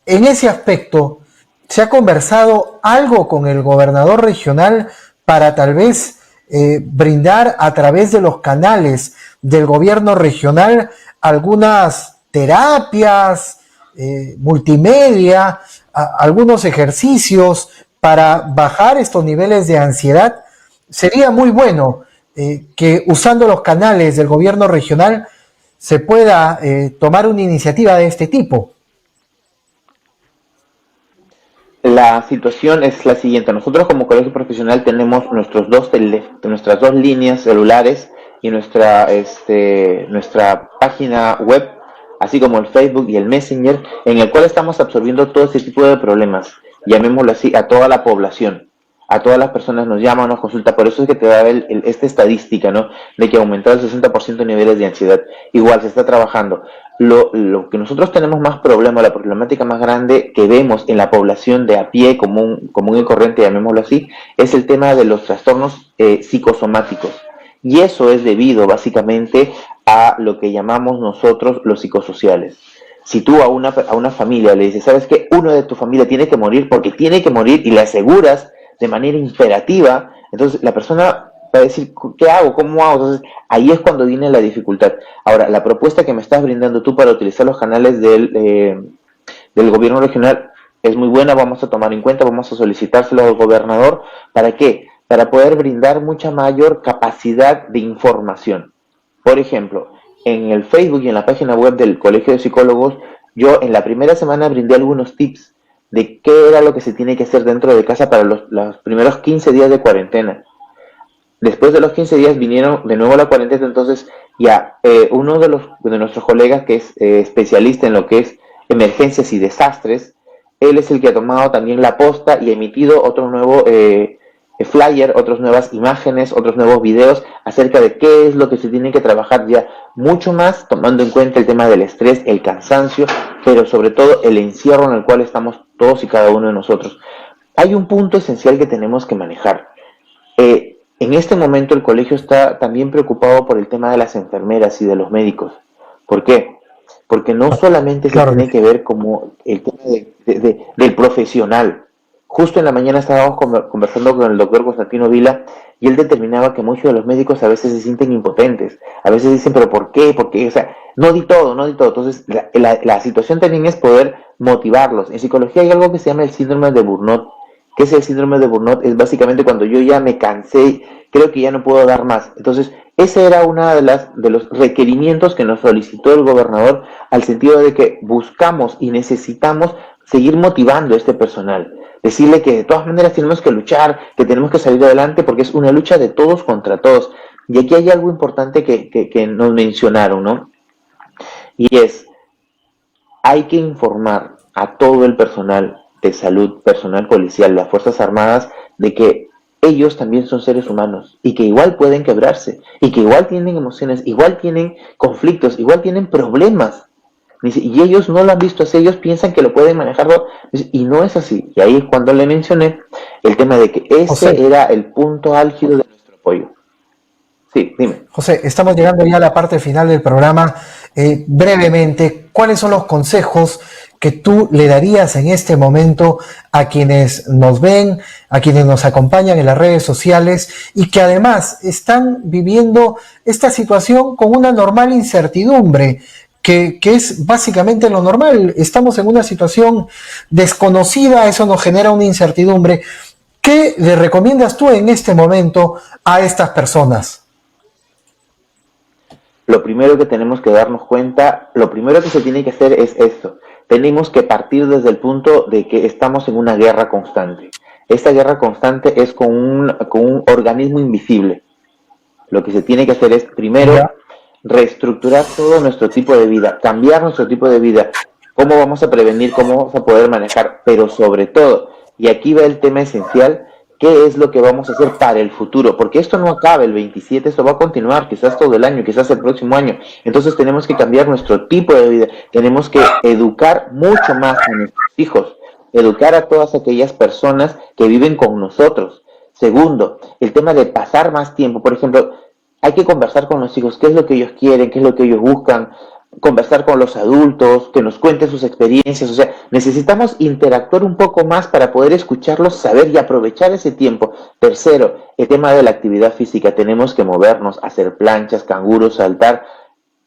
En ese aspecto, ¿se ha conversado algo con el gobernador regional para tal vez brindar a través de los canales del gobierno regional algunas terapias, multimedia, algunos ejercicios para bajar estos niveles de ansiedad? Sería muy bueno que usando los canales del gobierno regional se pueda tomar una iniciativa de este tipo. la situación es la siguiente. Nosotros como colegio profesional tenemos nuestras dos líneas celulares y nuestra página web, así como el Facebook y el Messenger, en el cual estamos absorbiendo todo ese tipo de problemas, llamémoslo así, a toda la población. A todas las personas nos llaman, nos consultan, por eso es que te da esta estadística, ¿no? De que ha aumentado el 60% de niveles de ansiedad. Igual se está trabajando. Lo que nosotros tenemos más problema, la problemática más grande que vemos en la población de a pie, común y corriente, llamémoslo así, es el tema de los trastornos psicosomáticos. Y eso es debido básicamente a lo que llamamos nosotros los psicosociales. Si tú a una familia le dices, ¿sabes qué? Uno de tu familia tiene que morir porque tiene que morir y le aseguras de manera imperativa, entonces la persona va a decir, ¿qué hago? ¿Cómo hago? Entonces ahí es cuando viene la dificultad. Ahora, la propuesta que me estás brindando tú para utilizar los canales del gobierno regional es muy buena, vamos a tomar en cuenta, vamos a solicitárselo al gobernador. ¿Para qué? Para poder brindar mucha mayor capacidad de información. Por ejemplo, en el Facebook y en la página web del Colegio de Psicólogos, yo en la primera semana brindé algunos tips de qué era lo que se tiene que hacer dentro de casa para los primeros 15 días de cuarentena. Después de los 15 días vinieron de nuevo la cuarentena, entonces ya uno de nuestros colegas que es especialista en lo que es emergencias y desastres, él es el que ha tomado también la posta y ha emitido otro nuevo flyer, otras nuevas imágenes, otros nuevos videos acerca de qué es lo que se tiene que trabajar ya mucho más, tomando en cuenta el tema del estrés, el cansancio, pero sobre todo el encierro en el cual estamos todos y cada uno de nosotros. Hay un punto esencial que tenemos que manejar. En este momento el colegio está también preocupado por el tema de las enfermeras y de los médicos. ¿Por qué? Porque no solamente se tiene que ver como el tema del profesional. Justo en la mañana estábamos conversando con el doctor Constantino Vila y él determinaba que muchos de los médicos a veces se sienten impotentes. A veces dicen, ¿pero por qué? ¿Por qué? O sea, no di todo. Entonces, la situación también es poder motivarlos. En psicología hay algo que se llama el síndrome de Burnout. ¿Qué es el síndrome de Burnout? Es básicamente cuando yo ya me cansé, creo que ya no puedo dar más. Entonces, ese era uno de los requerimientos que nos solicitó el gobernador, al sentido de que buscamos y necesitamos seguir motivando a este personal. Decirle que de todas maneras tenemos que luchar, que tenemos que salir adelante, porque es una lucha de todos contra todos. Y aquí hay algo importante que nos mencionaron, ¿no? Y es, hay que informar a todo el personal de salud, personal policial, las Fuerzas Armadas, de que ellos también son seres humanos y que igual pueden quebrarse, y que igual tienen emociones, igual tienen conflictos, igual tienen problemas. Y ellos no lo han visto así, ellos piensan que lo pueden manejar, y no es así. Y ahí es cuando le mencioné el tema de que ese era el punto álgido de nuestro apoyo. Sí, dime. José, estamos llegando ya a la parte final del programa. Brevemente, ¿cuáles son los consejos que tú le darías en este momento a quienes nos ven, a quienes nos acompañan en las redes sociales y que además están viviendo esta situación con una normal incertidumbre? Que es básicamente lo normal. Estamos en una situación desconocida, eso nos genera una incertidumbre. ¿Qué le recomiendas tú en este momento a estas personas? Lo primero que tenemos que darnos cuenta, lo primero que se tiene que hacer es esto. Tenemos que partir desde el punto de que estamos en una guerra constante. Esta guerra constante es con un organismo invisible. Lo que se tiene que hacer es, primero, reestructurar todo nuestro tipo de vida, cambiar nuestro tipo de vida, cómo vamos a prevenir, cómo vamos a poder manejar, pero sobre todo, y aquí va el tema esencial, qué es lo que vamos a hacer para el futuro, porque esto no acaba el 27, esto va a continuar, quizás todo el año, quizás el próximo año. Entonces tenemos que cambiar nuestro tipo de vida, tenemos que educar mucho más a nuestros hijos, educar a todas aquellas personas que viven con nosotros. Segundo, el tema de pasar más tiempo, por ejemplo, hay que conversar con los hijos, qué es lo que ellos quieren, qué es lo que ellos buscan, conversar con los adultos, que nos cuenten sus experiencias. O sea, necesitamos interactuar un poco más para poder escucharlos, saber y aprovechar ese tiempo. Tercero, el tema de la actividad física. Tenemos que movernos, hacer planchas, canguros, saltar,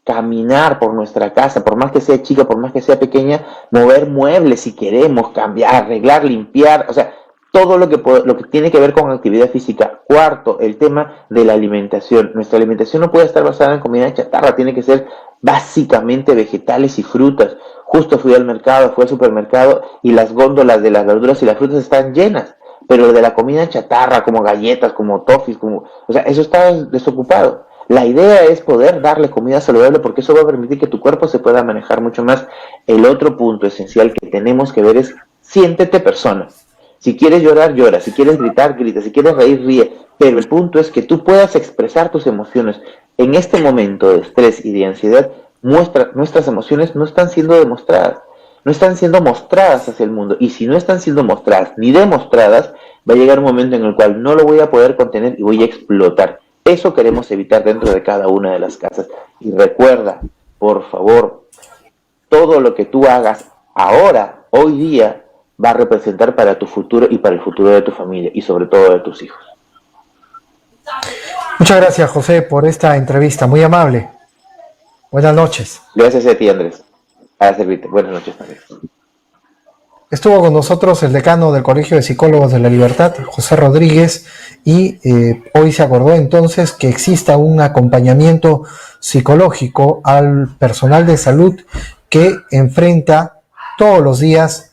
caminar por nuestra casa, por más que sea chica, por más que sea pequeña, mover muebles si queremos, cambiar, arreglar, limpiar, o sea, todo lo que tiene que ver con actividad física. Cuarto, el tema de la alimentación. Nuestra alimentación no puede estar basada en comida chatarra, tiene que ser básicamente vegetales y frutas. Justo fui al supermercado y las góndolas de las verduras y las frutas están llenas, pero de la comida chatarra, como galletas, como toffees, o sea, eso está desocupado. La idea es poder darle comida saludable porque eso va a permitir que tu cuerpo se pueda manejar mucho más. El otro punto esencial que tenemos que ver es siéntete persona. Si quieres llorar, llora. Si quieres gritar, grita. Si quieres reír, ríe. Pero el punto es que tú puedas expresar tus emociones. En este momento de estrés y de ansiedad, nuestras emociones no están siendo demostradas. No están siendo mostradas hacia el mundo. Y si no están siendo mostradas ni demostradas, va a llegar un momento en el cual no lo voy a poder contener y voy a explotar. Eso queremos evitar dentro de cada una de las casas. Y recuerda, por favor, todo lo que tú hagas ahora, hoy día, va a representar para tu futuro y para el futuro de tu familia y sobre todo de tus hijos. Muchas gracias, José, por esta entrevista, muy amable. Buenas noches. Gracias a ti, Andrés. A servirte. Buenas noches, Andrés. Estuvo con nosotros el decano del Colegio de Psicólogos de la Libertad, José Rodríguez, y hoy se acordó entonces que exista un acompañamiento psicológico al personal de salud que enfrenta todos los días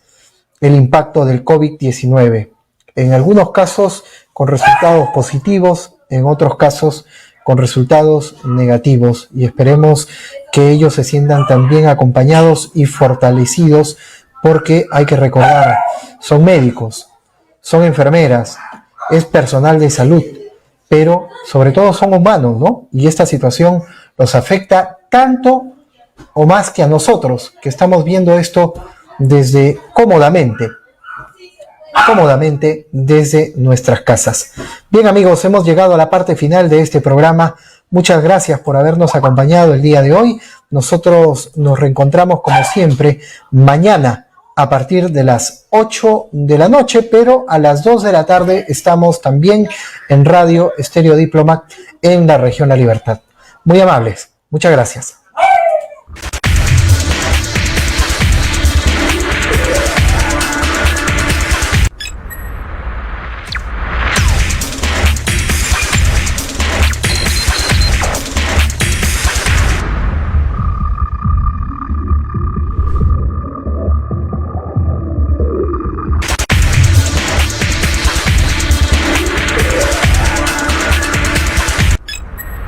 el impacto del COVID-19. En algunos casos con resultados positivos, en otros casos con resultados negativos, y esperemos que ellos se sientan también acompañados y fortalecidos, porque hay que recordar, son médicos, son enfermeras, es personal de salud, pero sobre todo son humanos, ¿no? Y esta situación los afecta tanto o más que a nosotros, que estamos viendo esto desde cómodamente desde nuestras casas. Bien, amigos, hemos llegado a la parte final de este programa. Muchas gracias por habernos acompañado el día de hoy. Nosotros nos reencontramos como siempre mañana a partir de las 8 de la noche, pero a las 2 de la tarde estamos también en Radio Estéreo Diplomat en la región La Libertad. Muy amables. Muchas gracias.